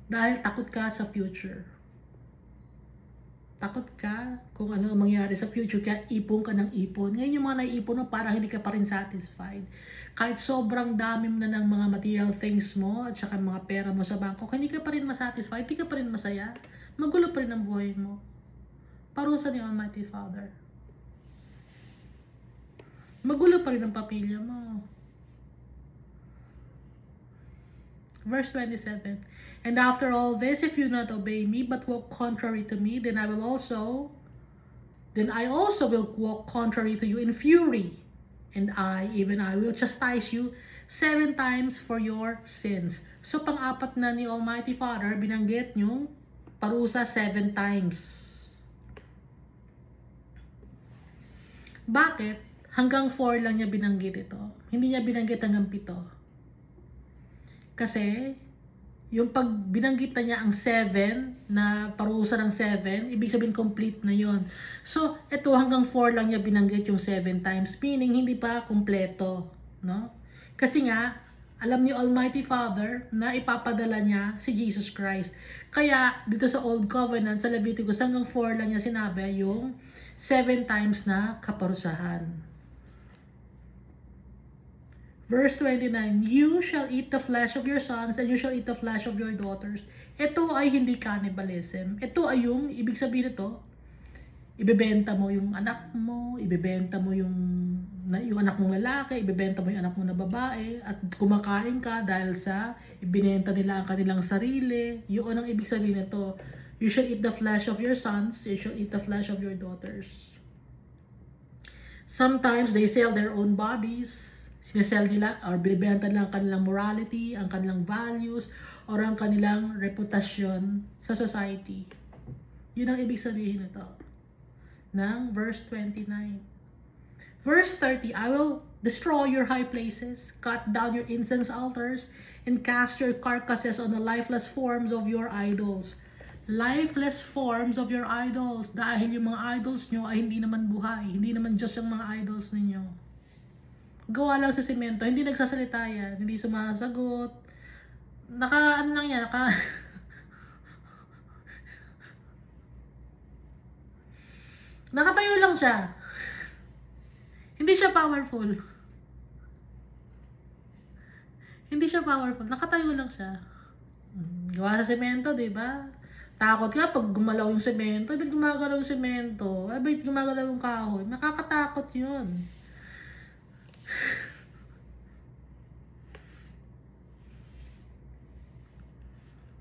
Dahil takot ka sa future. Takot ka kung ano ang mangyari sa future, kaya ipon ka ng ipon. Ngayon yung mga naiipon mo, parang hindi ka pa rin satisfied. Kahit sobrang dami na ng mga material things mo at saka mga pera mo sa bangko, hindi ka pa rin masatisfied, hindi ka pa rin masaya. Magulo pa rin ang buhay mo. Parusa ni Almighty Father. Magulo pa rin ang pamilya mo. Verse 27, and after all this, if you not obey me, but walk contrary to me, then I also will walk contrary to you in fury, and I will chastise you 7 times for your sins. So, pang-apat na ni Almighty Father, binanggit yung parusa 7 times. Bakit? Hanggang 4 lang niya binanggit ito. Hindi niya binanggit hanggang 7. Kasi, yung pag binanggit na niya ang 7, na parusa ng 7, ibig sabihin complete na yon. So, ito hanggang 4 lang niya binanggit yung 7 times, meaning hindi pa kumpleto, no? Kasi nga, alam ni Almighty Father na ipapadala niya si Jesus Christ. Kaya, dito sa Old Covenant, sa Leviticus, hanggang 4 lang niya sinabi yung 7 times na kaparusahan. Verse 29, you shall eat the flesh of your sons and you shall eat the flesh of your daughters. Ito ay hindi cannibalism. Ito ay yung, ibig sabihin ito, ibebenta mo yung anak mo, ibebenta mo yung anak mong lalaki, ibebenta mo yung anak mo na babae, at kumakain ka dahil sa ibinenta nila ang kanilang sarili. Yun ang ibig sabihin nito. You shall eat the flesh of your sons, you shall eat the flesh of your daughters. Sometimes they sell their own bodies. Sinesell nila or binibenta nila ang kanilang morality, ang kanilang values, or ang kanilang reputasyon sa society. Yun ang ibig sabihin nito ng verse 29. Verse 30, I will destroy your high places, cut down your incense altars, and cast your carcasses on the lifeless forms of your idols. Lifeless forms of your idols. Dahil yung mga idols nyo ay hindi naman buhay. Hindi naman Diyos yung mga idols ninyo. Gawa lang sa semento, hindi nagsasalita yan, hindi sumasagot. Ano lang yan, nakatayo lang siya. Hindi siya powerful. Hindi siya powerful, nakatayo lang siya. Gawa sa semento, di ba? Takot ka pag gumalaw yung semento, ba't gumagalaw yung semento? Ba't gumagalaw yung kahoy? Nakakatakot yun.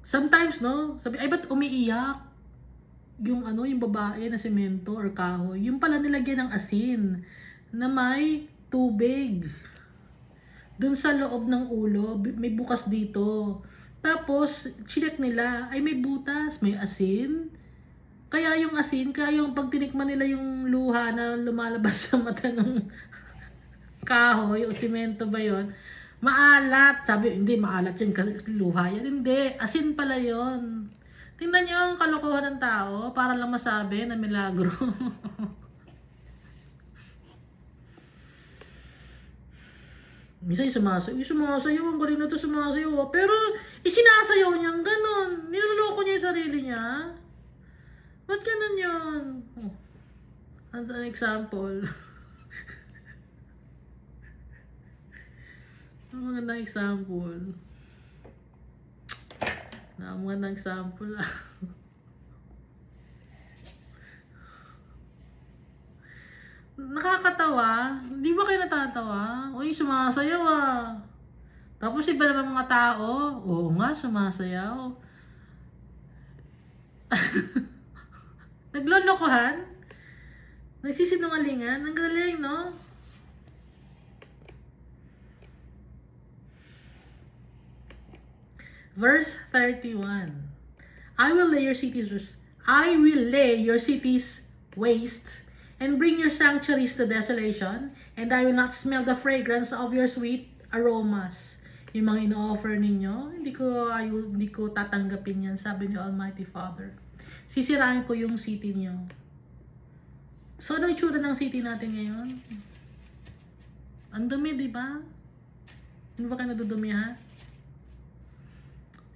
Sometimes, no, sabi, ay ba't umiiyak yung yung babae na semento or kahoy? Yung pala nilagyan ng asin na may tubig. Dun sa loob ng ulo, may bukas dito. Tapos, chinek nila, ay may butas, may asin. Kaya yung asin, kaya yung pag tinikman nila yung luha na lumalabas sa mata ng kahoy o simento ba yon, maalat. Sabi, hindi maalat yan kasi luha yan. Hindi, asin pala yon. Tingnan nyo ang kalokohan ng tao para lang masabi na milagro. Minsan sumasayaw, ang galing na ito sumasayaw. Pero, isinasayaw niya, ganon. Niloloko niya yung sarili niya. Ba't ganon yun? Oh. As an example. Ang magandang example. Magandang example ah. Nakakatawa. Di ba kayo natatawa? Uy, sumasayaw ah. Tapos iba naman mga tao. Oo nga, sumasayaw. Naglolokohan? Nagsisinungalingan? Ang galing, no? Verse 31. I will lay your cities waste, and bring your sanctuaries to desolation, and I will not smell the fragrance of your sweet aromas. Yung mga ino-offer ninyo, hindi ko tatanggapin yan, sabi ni Almighty Father. Sisirain ko yung city niyo. So, ano itsura ng city natin ngayon? Ang dumi, di ba? Ano ba kayo nadudumi, ha?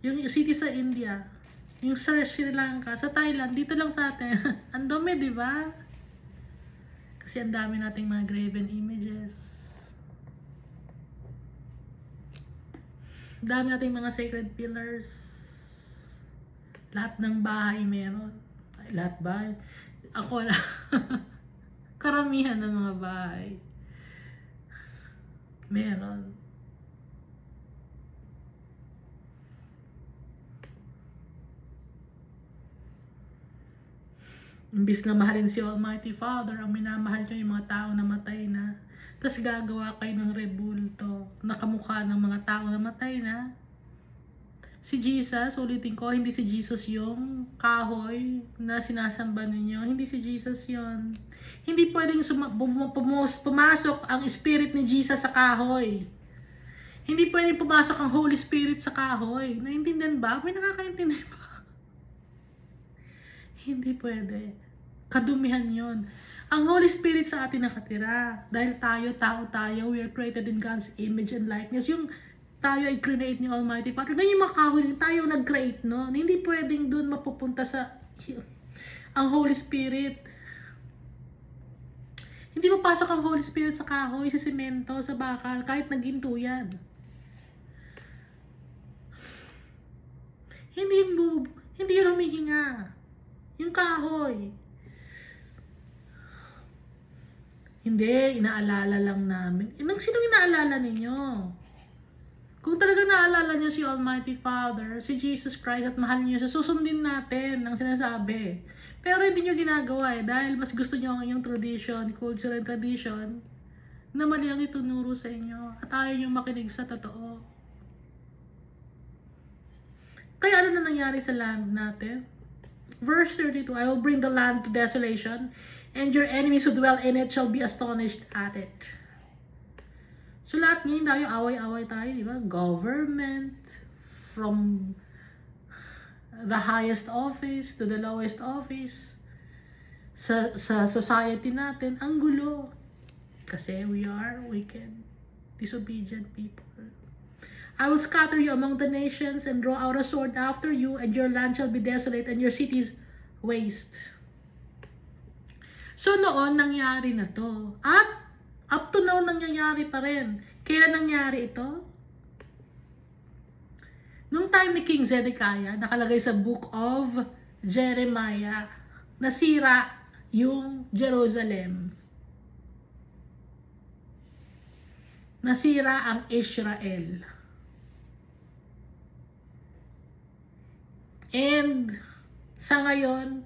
Yung city sa India, yung sa Sri Lanka, sa Thailand, dito lang sa atin. Ang dumi, di ba? Kasi ang dami nating mga graven images. Dami nating mga sacred pillars. Lahat ng bahay meron. Ay, lahat ba? Ako lang. Karamihan ng mga bahay meron. Imbis na mahalin si Almighty Father, ang minamahal nyo yung mga tao na matay na. Tapos gagawa kayo ng rebulto, nakamukha ng mga tao na matay na. Si Jesus, ulitin ko, hindi si Jesus yung kahoy na sinasamba ninyo. Hindi si Jesus yon. Hindi pwedeng pumasok ang Spirit ni Jesus sa kahoy. Hindi pwedeng pumasok ang Holy Spirit sa kahoy. Naintindihan ba? May nakakaintindi ba? Hindi pwede. Kadumihan yon. Ang Holy Spirit sa atin nakatira. Dahil tao tayo, we are created in God's image and likeness. Yung tayo ay create ni Almighty Father. Ganyan yung makahoy, tayo nag-create nun. Hindi pwedeng dun mapupunta sa ang Holy Spirit. Hindi mapasok ang Holy Spirit sa kahoy, sa semento, sa bakal, kahit naginto yan. Hindi yun humihinga. Yung kahoy. Hindi, inaalala lang namin. Sinong inaalala ninyo? Kung talaga naalala niyo si Almighty Father, si Jesus Christ at mahal niyo siya, susundin natin ang sinasabi. Pero hindi niyo ginagawa dahil mas gusto niyo ang inyong tradition, culture and tradition, na mali ang itunuro sa inyo at ayaw niyo makinig sa totoo. Kaya ano na nangyari sa land natin? Verse 32, I will bring the land to desolation, and your enemies who dwell in it shall be astonished at it. So lahat ngayon tayo, away-away tayo, di ba? Government, from the highest office to the lowest office. Sa society natin, ang gulo. Kasi we are wicked, disobedient people. I will scatter you among the nations and draw out a sword after you, and your land shall be desolate and your cities waste. So noon, nangyari na to. At up to now, nangyayari pa rin. Kailan nangyari ito? Nung time ni King Zedekiah, nakalagay sa book of Jeremiah, nasira yung Jerusalem. Nasira ang Israel. And sa ngayon,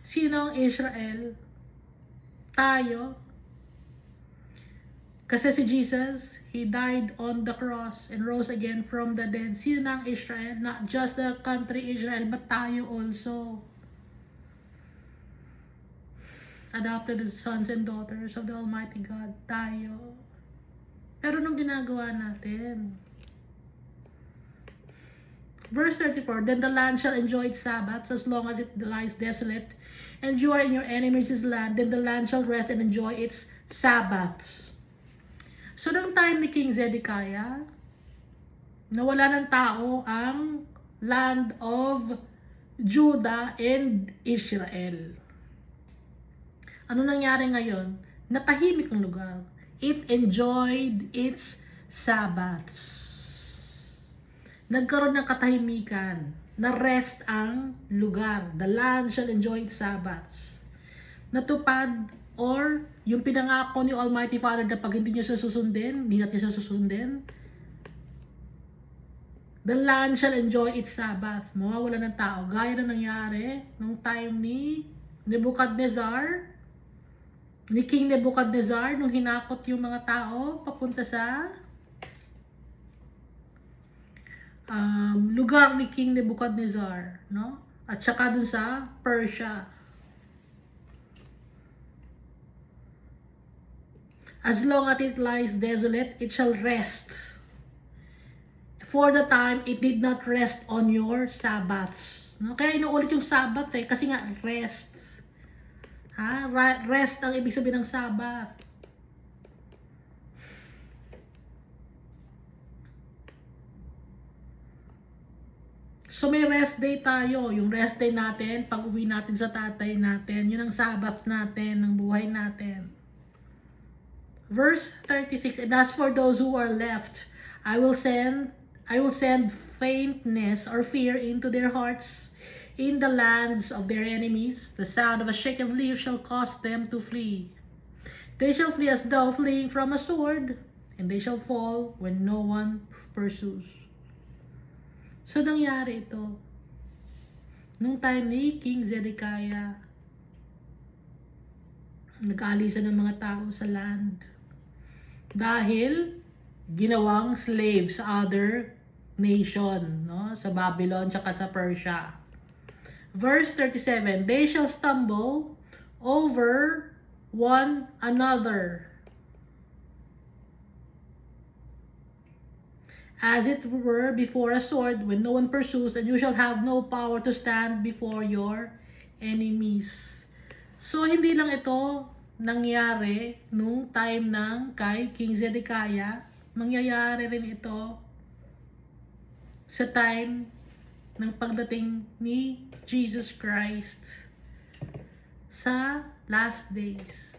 sino ang Israel? Tayo. Kasi si Jesus, He died on the cross and rose again from the dead. Sino na ang Israel? Not just the country Israel, but tayo also. Adopted sons and daughters of the Almighty God. Tayo. Pero nung ginagawa natin? Verse 34, then the land shall enjoy its Sabbaths as long as it lies desolate, and you are in your enemies' land, then the land shall rest and enjoy its Sabbaths. So, nung time ni King Zedekiah, nawala ng tao ang land of Judah and Israel. Ano nangyari ngayon? Natahimik ang lugar. It enjoyed its Sabbaths. Nagkaroon ng katahimikan. Na-rest ang lugar. The land shall enjoy its Sabbaths. Natupad or yung pinangako ni Almighty Father na pag hindi nyo siya susundin, hindi natin siya susundin, the land shall enjoy its Sabbath. Mawawala ng tao. Gaya na nangyari nung time ni Nebuchadnezzar, ni King Nebuchadnezzar, nung hinakot yung mga tao papunta sa lugar ni King Nebuchadnezzar, no? At saka dun sa Persia. As long as it lies desolate, it shall rest. For the time, it did not rest on your Sabbaths. No? Kaya inuulit yung Sabbath kasi nga rest. Ha? Rest ang ibig sabihin ng Sabbath. So may rest day tayo. Yung rest day natin, pag uwi natin sa tatay natin, yun ang Sabbath natin, ng buhay natin. Verse 36, and as for those who are left, I will send faintness or fear into their hearts in the lands of their enemies. The sound of a shaken leaf shall cause them to flee. They shall flee as though fleeing from a sword, and they shall fall when no one pursues. So, nangyari ito. Nung time ni King Zedekiah, nag-aalisan ng mga tao sa land. Dahil ginawang slaves sa other nation, no? Sa Babylon tsaka sa Persia. Verse 37, they shall stumble over one another, as it were before a sword when no one pursues, and you shall have no power to stand before your enemies. So, hindi lang ito nangyari nung time ng kay King Zedekiah, mangyayari rin ito sa time ng pagdating ni Jesus Christ sa last days.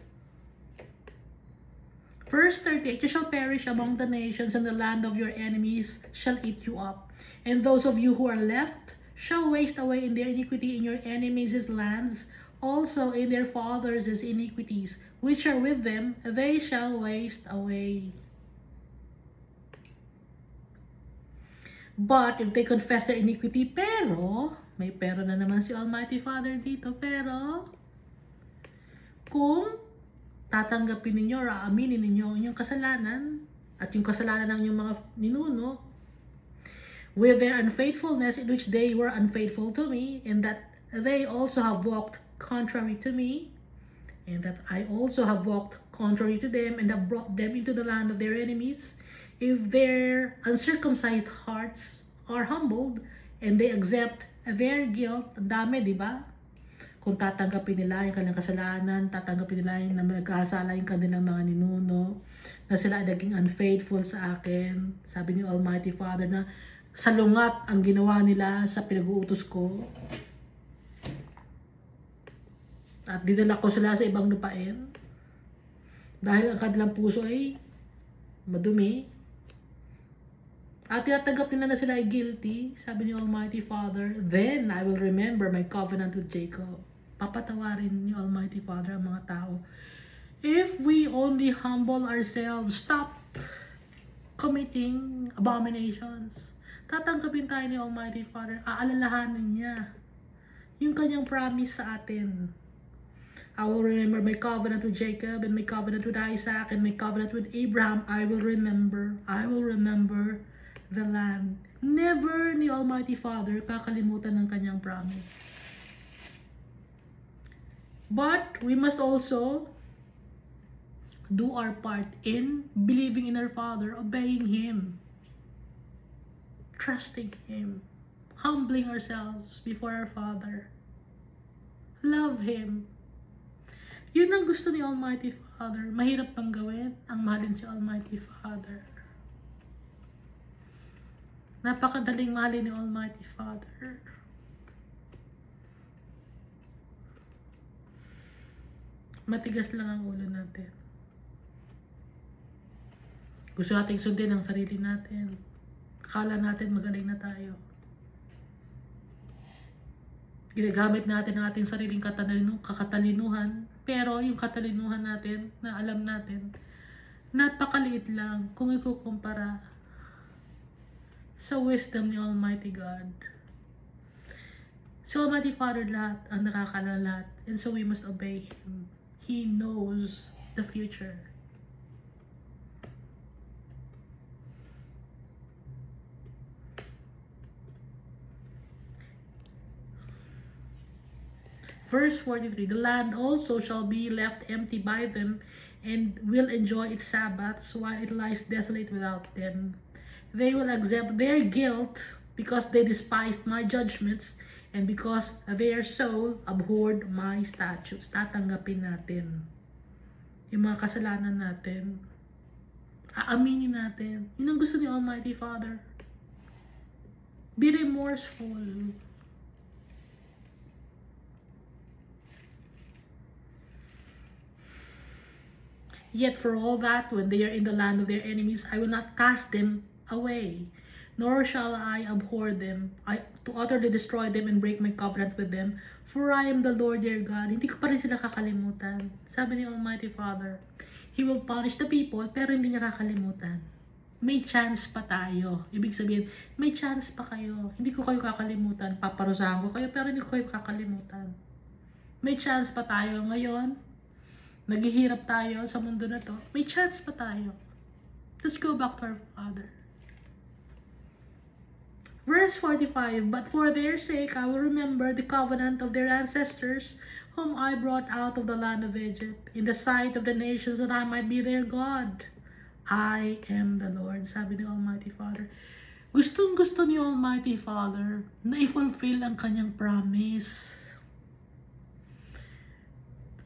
Verse 38, you shall perish among the nations, and the land of your enemies shall eat you up. And those of you who are left shall waste away in their iniquity in your enemies' lands, also in their fathers' iniquities, which are with them, they shall waste away. But if they confess their iniquity, pero, may pero na naman si Almighty Father dito, pero, kung tatanggapin ninyo or aaminin ninyo ang inyong kasalanan, at yung kasalanan ng inyong mga ninuno, with their unfaithfulness in which they were unfaithful to me, and that they also have walked contrary to me, and that I also have walked contrary to them, and have brought them into the land of their enemies, if their uncircumcised hearts are humbled, and they accept their guilt, ang dami, di ba? Kung tatanggapin nila yung kanilang kasalanan, tatanggapin nila yung nagkasala yung kanilang mga ninuno, na sila naging unfaithful sa akin. Sabi ni Almighty Father na salungat ang ginawa nila sa pinag-uutos ko. At dinala ko sila sa ibang lupain. Dahil ang kanilang puso ay madumi. At tinatanggap nila na sila ay guilty. Sabi ni Almighty Father, then I will remember my covenant with Jacob. Papatawarin ni Almighty Father ang mga tao. If we only humble ourselves, stop committing abominations. Tatanggapin tayo ni Almighty Father. Aalalahanin niya yung kanyang promise sa atin. I will remember my covenant with Jacob and my covenant with Isaac and my covenant with Abraham. I will remember the land. Never ni Almighty Father kakalimutan ng kanyang promise. But we must also do our part in believing in our Father, obeying Him, trusting Him, humbling ourselves before our Father. Love Him. Yun ang gusto ni Almighty Father. Mahirap pang gawin ang mahalin si Almighty Father. Napakadaling mahalin ni Almighty Father. Matigas lang ang ulo natin. Gusto nating sundin ang sarili natin. Akala natin magaling na tayo. Ginagamit natin ang ating sariling kakatalinuhan. Pero yung katalinuhan natin, na alam natin, napakaliit lang kung ikukumpara sa wisdom ni Almighty God. So Almighty Father lahat ang nakakaalam lahat. And so we must obey Him. He knows the future. Verse 43, the land also shall be left empty by them, and will enjoy its Sabbaths while it lies desolate without them. They will accept their guilt because they despised my judgments, and because their soul abhorred my statutes. Tatanggapin natin yung mga kasalanan natin. Aaminin natin. Yun ang gusto ni Almighty Father. Be remorseful. Yet for all that, when they are in the land of their enemies, I will not cast them away, nor shall I abhor them, to utterly destroy them and break my covenant with them. For I am the Lord their God. Hindi ko pa rin sila kakalimutan. Sabi ni Almighty Father, He will punish the people, pero hindi niya kakalimutan. May chance pa tayo. Ibig sabihin, may chance pa kayo. Hindi ko kayo kakalimutan. Paparusahan ko kayo, pero hindi ko kayo kakalimutan. May chance pa tayo ngayon. Naghihirap tayo sa mundo na to, may chance pa tayo. Let's go back to our Father. Verse 45, but for their sake I will remember the covenant of their ancestors, whom I brought out of the land of Egypt, in the sight of the nations, that I might be their God. I am the Lord, sabi ni Almighty Father. Gustong-gusto ni Almighty Father na i-fulfill ang kanyang promise.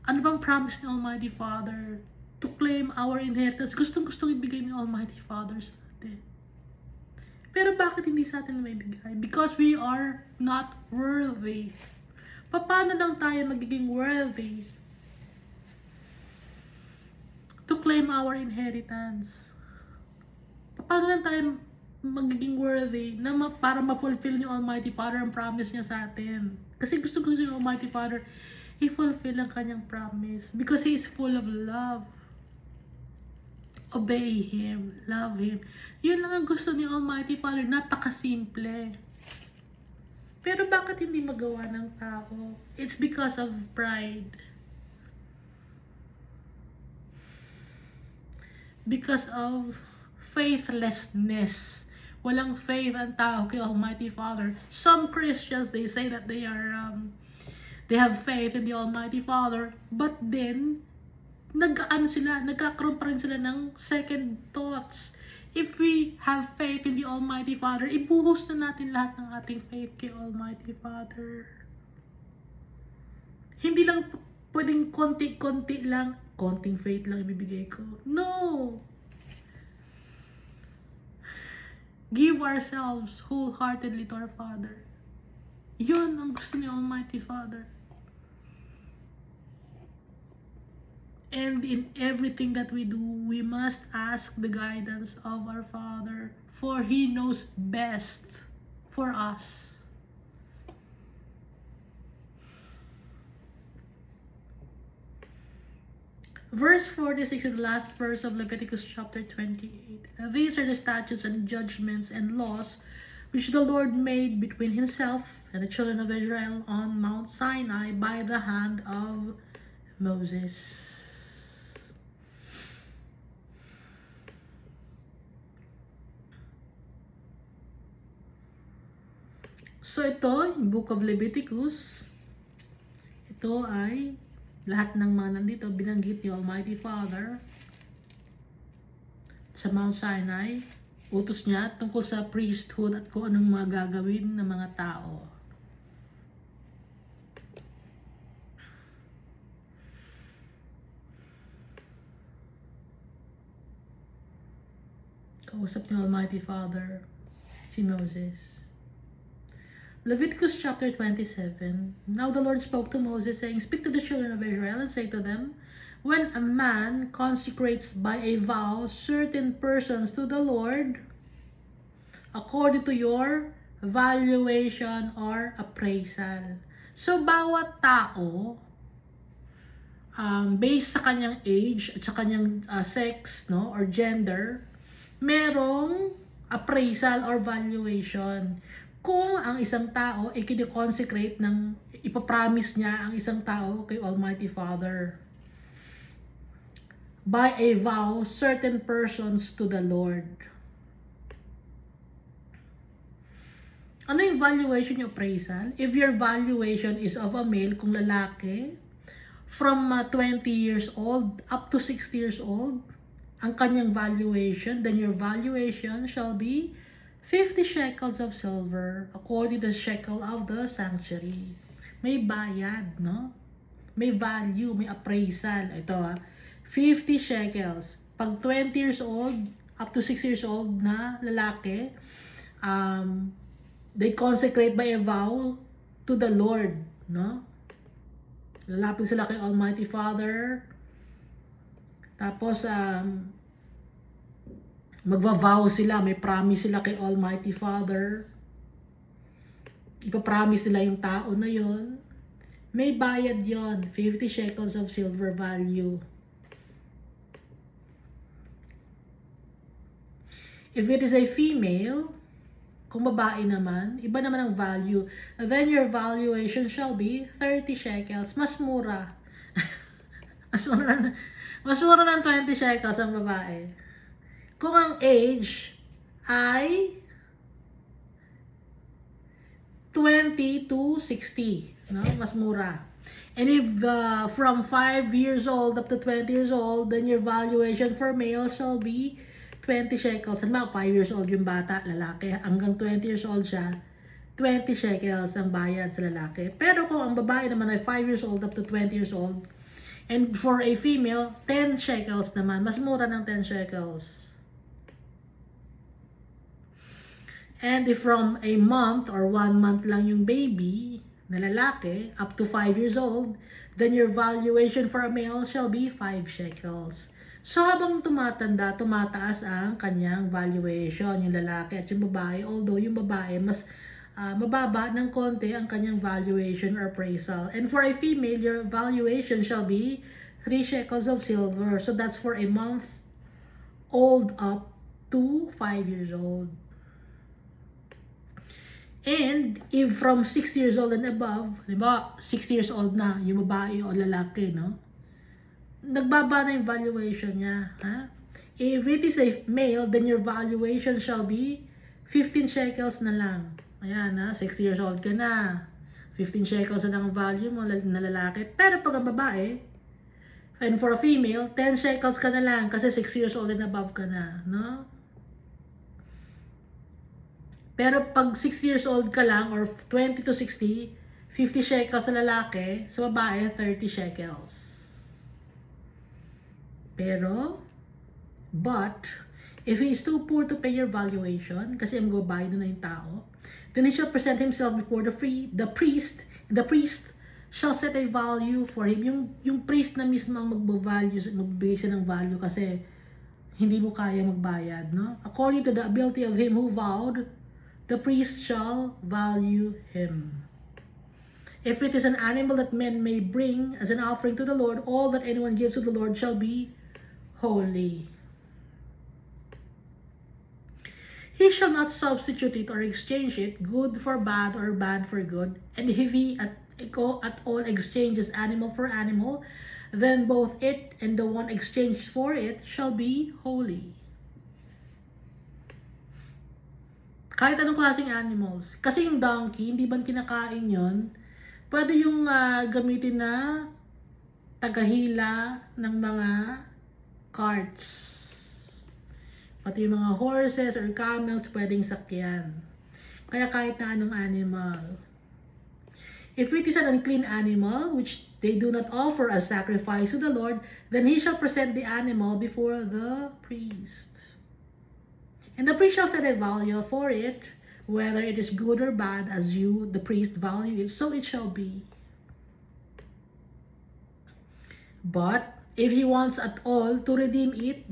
Ano bang promise ni Almighty Father? To claim our inheritance. Gustong-gustong ibigay ni Almighty Father sa atin. Pero bakit hindi sa atin may bigay? Because we are not worthy. Paano lang tayo magiging worthy to claim our inheritance? Paano lang tayo magiging worthy na para ma-fulfill ni Almighty Father ang promise niya sa atin? Kasi gusto-gusto ni Almighty Father i-fulfill ang kanyang promise because He is full of love. Obey Him, love Him. Yun lang ang gusto ni Almighty Father. Napakasimple. Pero bakit hindi magawa ng tao? It's because of pride. Because of faithlessness. Walang faith ang tao kay Almighty Father. Some Christians, they say that they have faith in the Almighty Father, but then nagkakaroon pa rin sila ng second thoughts. If we have faith in the Almighty Father, ibuhos na natin lahat ng ating faith kay Almighty Father. Hindi lang pwedeng konti-konti lang, konting faith lang ibibigay ko. No! Give ourselves wholeheartedly to our Father. Yun ang gusto ni Almighty Father. And in everything that we do, we must ask the guidance of our Father, for He knows best for us. Verse 46 is the last verse of Leviticus chapter 28. These are the statutes and judgments and laws which the Lord made between Himself and the children of Israel on Mount Sinai by the hand of Moses. So ito, yung Book of Leviticus, ito ay lahat ng mga nandito binanggit ni Almighty Father sa Mount Sinai. Utos niya tungkol sa priesthood at kung anong mga gagawin ng mga tao. Kausap ni Almighty Father si Moses. Leviticus chapter 27. Now the Lord spoke to Moses, saying, Speak to the children of Israel and say to them, When a man consecrates by a vow certain persons to the Lord, according to your valuation or appraisal. So, bawat tao, based sa kanyang age at sa kanyang sex, no, or gender, merong appraisal or valuation. Kung ang isang tao ay kine-consecrate ng ipapromise niya ang isang tao kay Almighty Father by a vow certain persons to the Lord. Ano yung valuation yung appraisal? If your valuation is of a male, kung lalaki, from 20 years old up to 60 years old, ang kanyang valuation, then your valuation shall be 50 shekels of silver according to the shekel of the sanctuary. May bayad, no? May value, may appraisal. Ito 50 shekels. Pag 20 years old, up to 6 years old na lalaki, they consecrate by a vow to the Lord, no? Lalapit sila kay Almighty Father. Tapos, magva-vow sila, may promise sila kay Almighty Father. Ipapromise nila yung tao na yon. May bayad yon, 50 shekels of silver value. If it is a female, kung babae naman, iba naman ang value. Then your valuation shall be 30 shekels. Mas mura. Mas mura ng 20 shekels ang babae. Kung ang age ay 20 to 60, no? Mas mura. And if from 5 years old up to 20 years old, then your valuation for male shall be 20 shekels. Ano ba, 5 years old yung bata, lalaki, hanggang 20 years old siya, 20 shekels ang bayad sa lalaki. Pero kung ang babae naman ay 5 years old up to 20 years old, and for a female, 10 shekels naman, mas mura ng 10 shekels. And if from a month or 1 month lang yung baby na lalaki, up to 5 years old, then your valuation for a male shall be 5 shekels. So habang tumatanda, tumataas ang kanyang valuation, yung lalaki at yung babae. Although yung babae mas mababa ng konti ang kanyang valuation or appraisal. And for a female, your valuation shall be 3 shekels of silver. So that's for a month old up to 5 years old. And if from 60 years old and above, di ba, 60 years old na yung babae o lalaki, no? Nagbaba na yung valuation niya, ha? If it is a male, then your valuation shall be 15 shekels na lang. Ayan, ha? 60 years old ka na. 15 shekels na ang value mo na lalaki. Pero pag ang babae, and for a female, 10 shekels ka na lang kasi 60 years old and above ka na, no? Pero pag 60 years old ka lang, or 20 to 60, 50 shekels sa lalaki, sa babae, 30 shekels. But, if he is too poor to pay your valuation, kasi ang babayad na yung tao, then he shall present himself before the priest, and the priest shall set a value for him. Yung priest na mismo ang magbibigay siya ng value kasi hindi mo kaya magbayad, no? According to the ability of him who vowed, the priest shall value him. If it is an animal that men may bring as an offering to the Lord, all that anyone gives to the Lord shall be holy. He shall not substitute it or exchange it, good for bad or bad for good. And if he at all exchanges animal for animal, then both it and the one exchanged for it shall be holy. Kahit anong klaseng animals. Kasi yung donkey, hindi ba kinakain yon? Pwede yung gamitin na tagahila ng mga carts. Pati yung mga horses or camels pwedeng sakyan. Kaya kahit na anong animal. If it is an unclean animal, which they do not offer as sacrifice to the Lord, then he shall present the animal before the priest. And the priest shall set a value for it, whether it is good or bad, as you, the priest, value it, so it shall be. But if he wants at all to redeem it,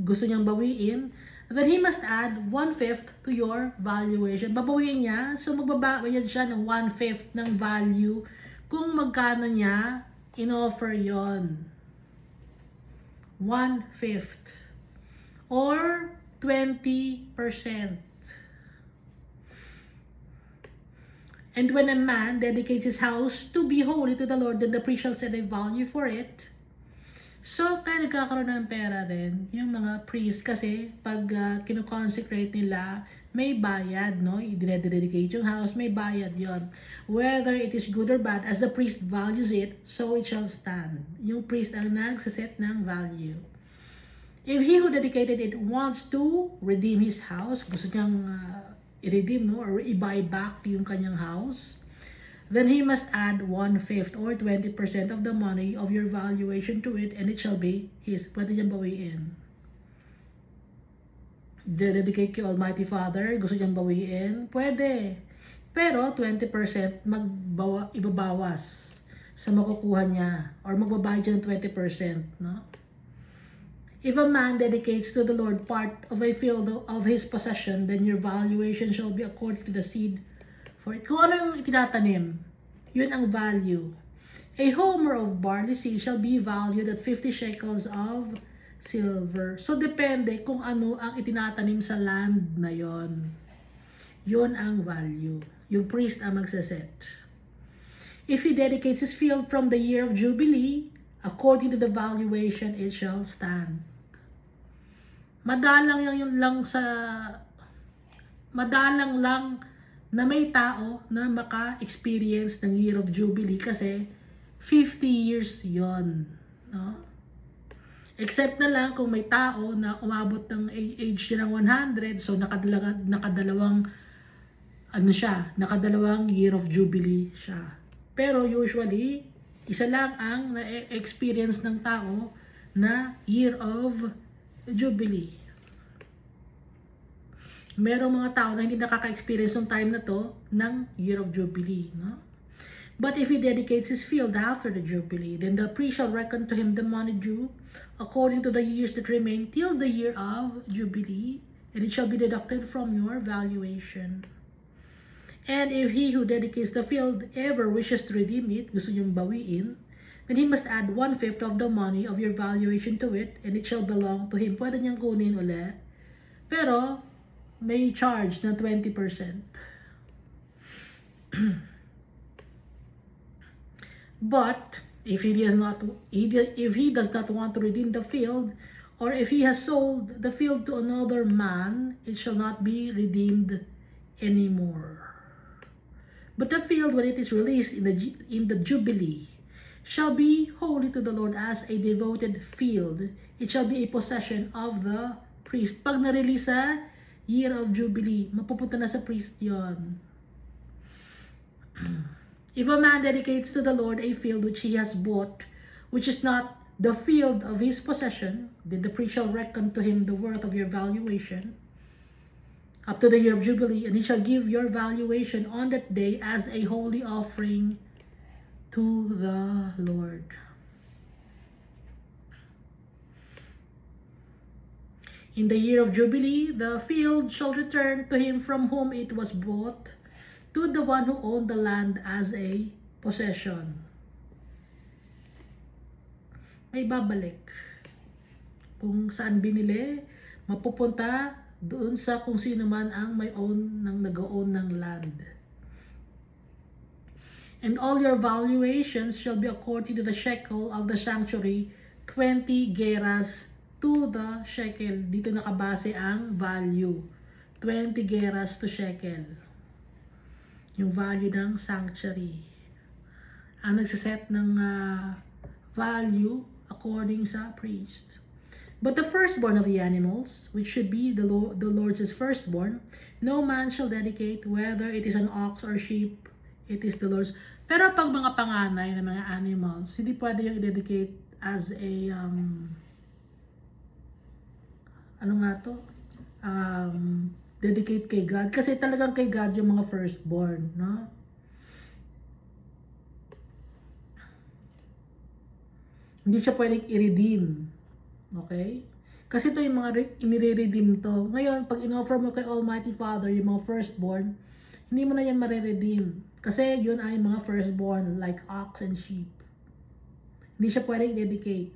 gusto niyang bawiin, then he must add 1/5 to your valuation. Babawiin niya, so magbabayad siya ng 1/5 ng value kung magkano niya in-offer yon. 1/5 or 20%. And when a man dedicates his house to be holy to the Lord, then the priest shall set a value for it. So, kaya nagkakaroon ng pera rin yung mga priest kasi pag kinoconsecrate nila, may bayad, no? I-dedicate yung house, may bayad yon. Whether it is good or bad, as the priest values it, so it shall stand. Yung priest ang nagsaset ng value. If he who dedicated it wants to redeem his house, gusto niyang i-redeem, no? Or i-buy back yung kanyang house, then he must add 1/5 or 20% of the money of your valuation to it, and it shall be his. Pwede niyang bawiin. Dedicate kay Almighty Father, gusto niyang bawiin, pwede. Pero 20% ibabawas sa makukuha niya, or magbabayad siya ng 20%, no? If a man dedicates to the Lord part of a field of his possession, then your valuation shall be according to the seed for it. Kung ano yung itinatanim, yun ang value. A homer of barley seed shall be valued at 50 shekels of silver. So, depende kung ano ang itinatanim sa land na yon. Yun ang value. Yung priest ang magsaset. If he dedicates his field from the year of Jubilee, according to the valuation, it shall stand. Madalang lang na may tao na maka-experience ng Year of Jubilee kasi 50 years yon, no? Except na lang kung may tao na umabot ng age niya ng 100, so nakadalawang Year of Jubilee siya. Pero usually, isa lang ang na-experience ng tao na Year of Jubilee. Merong mga tao na hindi nakaka-experience ng time na to ng Year of Jubilee, no? But if he dedicates his field after the Jubilee, then the priest shall reckon to him the money due according to the years that remain till the year of Jubilee, and it shall be deducted from your valuation. And if he who dedicates the field ever wishes to redeem it, gusto niyong bawiin, then he must add 1/5 of the money of your valuation to it, and it shall belong to him. Pwede niyang kunin ulit, pero may charge na 20%. But if he does not want to redeem the field, or if he has sold the field to another man, it shall not be redeemed anymore. But the field, when it is released in the Jubilee, shall be holy to the Lord as a devoted field. It shall be a possession of the priest. Pag na-release sa Year of Jubilee, mapupunta na sa priest yon. If a man dedicates to the Lord a field which he has bought, which is not the field of his possession, then the priest shall reckon to him the worth of your valuation up to the Year of Jubilee, and he shall give your valuation on that day as a holy offering to the Lord. In the Year of Jubilee, the field shall return to him from whom it was bought, to the one who owned the land as a possession. May babalik. Kung saan binili, mapupunta doon sa kung sino man ang may own ng nag-own ng land. And all your valuations shall be according to the shekel of the sanctuary, 20 geras to the shekel. Dito nakabase ang value. 20 geras to shekel. Yung value ng sanctuary. Ang nagsiset ng value according sa priest. But the firstborn of the animals, which should be the Lord's firstborn, no man shall dedicate, whether it is an ox or sheep, it is the Lord's. Pero pag mga panganay na mga animals, hindi pwede yung i-dedicate as a, dedicate kay God. Kasi talagang kay God yung mga firstborn, no? Hindi siya pwedeng i-redeem. Okay? Kasi ito yung mga inire-redeem to. Ngayon, pag in-offer mo kay Almighty Father yung mga firstborn, hindi mo na yan mare-redeem. Kasi yun ay mga firstborn like ox and sheep. Hindi siya pwedeng i-dedicate.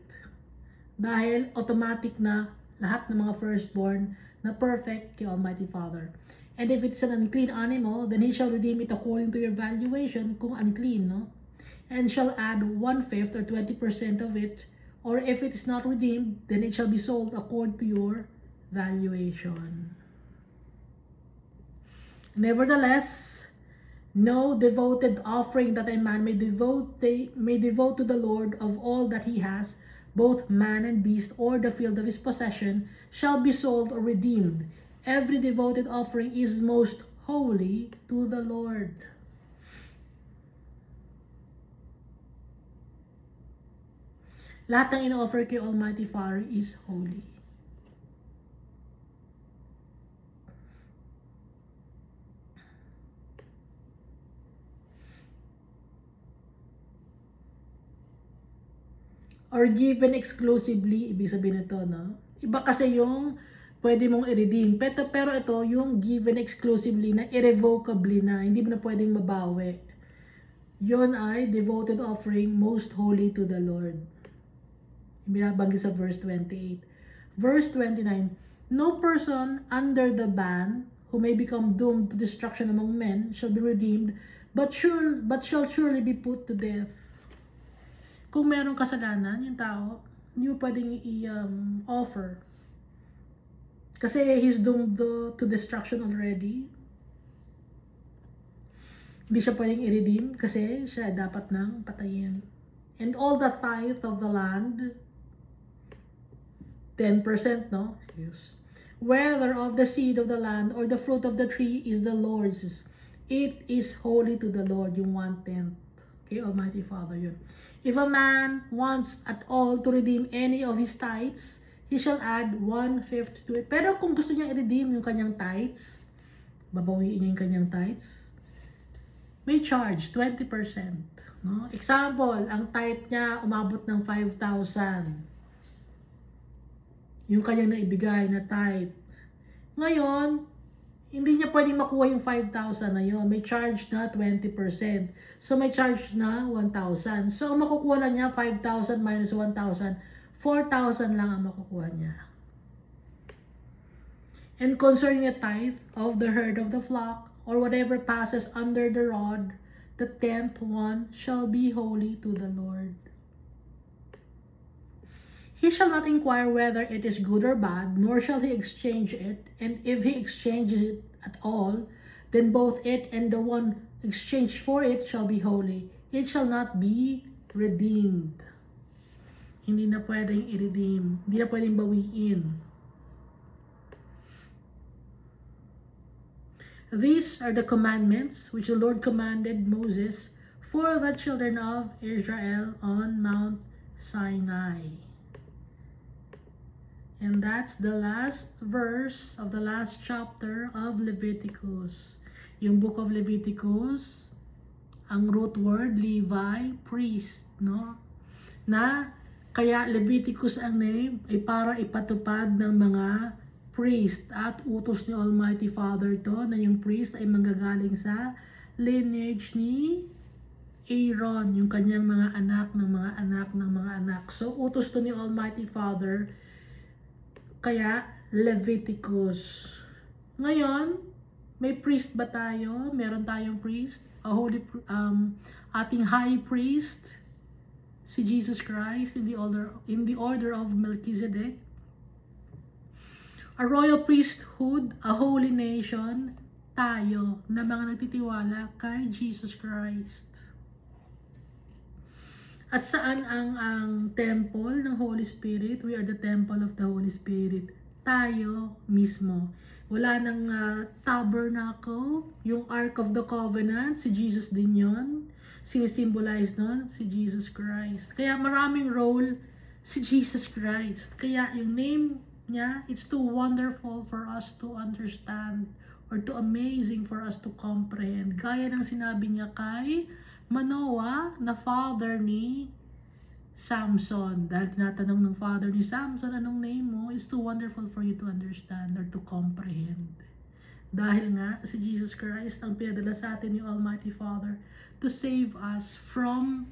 Dahil automatic na lahat ng mga firstborn na perfect kay Almighty Father. And if it's an unclean animal, then he shall redeem it according to your valuation kung unclean, no? And shall add 1/5 or 20% of it, or if it is not redeemed, then it shall be sold according to your valuation. Nevertheless, no devoted offering that a man may devote to the Lord of all that he has, both man and beast, or the field of his possession, shall be sold or redeemed. Every devoted offering is most holy to the Lord. Lahat ng ino-offer kay Almighty Father is holy. Or given exclusively, ibig sabihin nito, no? Iba kasi yung pwede mong i-redeem. Pero ito, yung given exclusively na irrevocably na, hindi mo na pwedeng mabawi. Yun ay devoted offering most holy to the Lord. Binabanggit sa verse 28. Verse 29, no person under the ban who may become doomed to destruction among men shall be redeemed, but shall surely be put to death. Kung merong kasalanan, yung tao, hindi mo pwedeng i-offer. Kasi he's doomed to destruction already. Hindi siya pwedeng i-redeem kasi siya dapat nang patayin. And all the tithe of the land, 10%, no? Yes. Whether of the seed of the land or the fruit of the tree is the Lord's. It is holy to the Lord, yung 1/10. Okay, Almighty Father yun. If a man wants at all to redeem any of his tithes, he shall add 1/5 to it. Pero kung gusto niya i-redeem yung kanyang tithes, babawiin niya yung kanyang tithes, may charge 20%. No? Example, ang tithe niya umabot ng 5,000. Yung kanyang naibigay na tithe. Ngayon, hindi niya pwedeng makuha yung 5,000 na yun. May charge na 20%. So, may charge na 1,000. So, ang makukuha lang niya, 5,000 minus 1,000. 4,000 lang ang makukuha niya. And concerning a tithe of the herd of the flock, or whatever passes under the rod, the 10th one shall be holy to the Lord. He shall not inquire whether it is good or bad, nor shall he exchange it. And if he exchanges it at all, then both it and the one exchanged for it shall be holy. It shall not be redeemed. Hindi na pwedeng i-redeem. Hindi na pwedeng bawiin. These are the commandments which the Lord commanded Moses for the children of Israel on Mount Sinai. And that's the last verse of the last chapter of Leviticus. Yung book of Leviticus, ang root word, Levi, priest, no? Na, kaya Leviticus ang name ay para ipatupad ng mga priest at utos ni Almighty Father to na yung priest ay manggagaling sa lineage ni Aaron, yung kanyang mga anak ng mga anak ng mga anak. So, utos to ni Almighty Father. Kaya, Leviticus. Ngayon, may priest ba tayo? Meron tayong priest? ating high priest, si Jesus Christ in the order of Melchizedek, a royal priesthood, a holy nation, tayo na mga nagtitiwala kay Jesus Christ. At saan ang temple ng Holy Spirit? We are the temple of the Holy Spirit. Tayo mismo. Wala nang tabernacle, yung Ark of the Covenant, si Jesus din yon. Sinisimbolize nun, si Jesus Christ. Kaya maraming role si Jesus Christ. Kaya yung name niya, it's too wonderful for us to understand or too amazing for us to comprehend. Gaya ng sinabi niya kay Manoah na father ni Samson. Dahil tinatanong ng father ni Samson, anong name mo? It's too wonderful for you to understand or to comprehend. Dahil nga, si Jesus Christ ang pinadala sa atin ni Almighty Father to save us from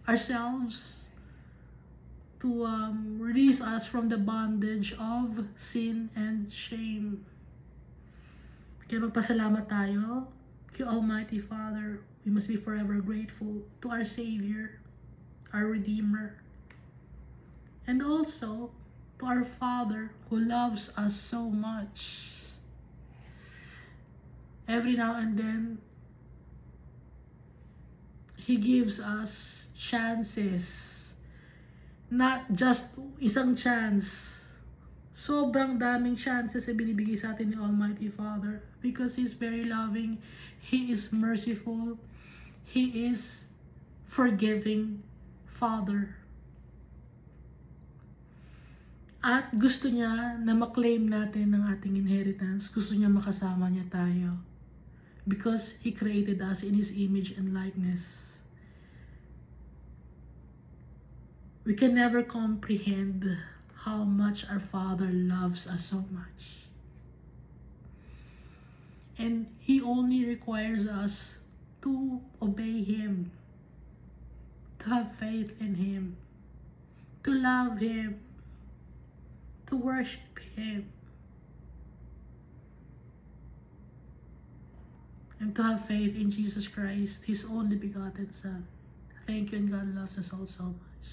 ourselves, to release us from the bondage of sin and shame. Kaya magpasalamat tayo kay Almighty Father. We must be forever grateful to our Savior, our Redeemer, and also to our Father who loves us so much. Every now and then, He gives us chances. Not just isang chance. Sobrang daming chances na binibigay sa atin ni Almighty Father because He's very loving, He is merciful, He is forgiving Father. At gusto niya na maklaim natin ang ating inheritance. Gusto niya makasama niya tayo because He created us in His image and likeness. We can never comprehend how much our Father loves us so much. And He only requires us to obey Him, to have faith in Him, to love Him, to worship Him, and to have faith in Jesus Christ, His only begotten Son. Thank you, and God loves us all so much.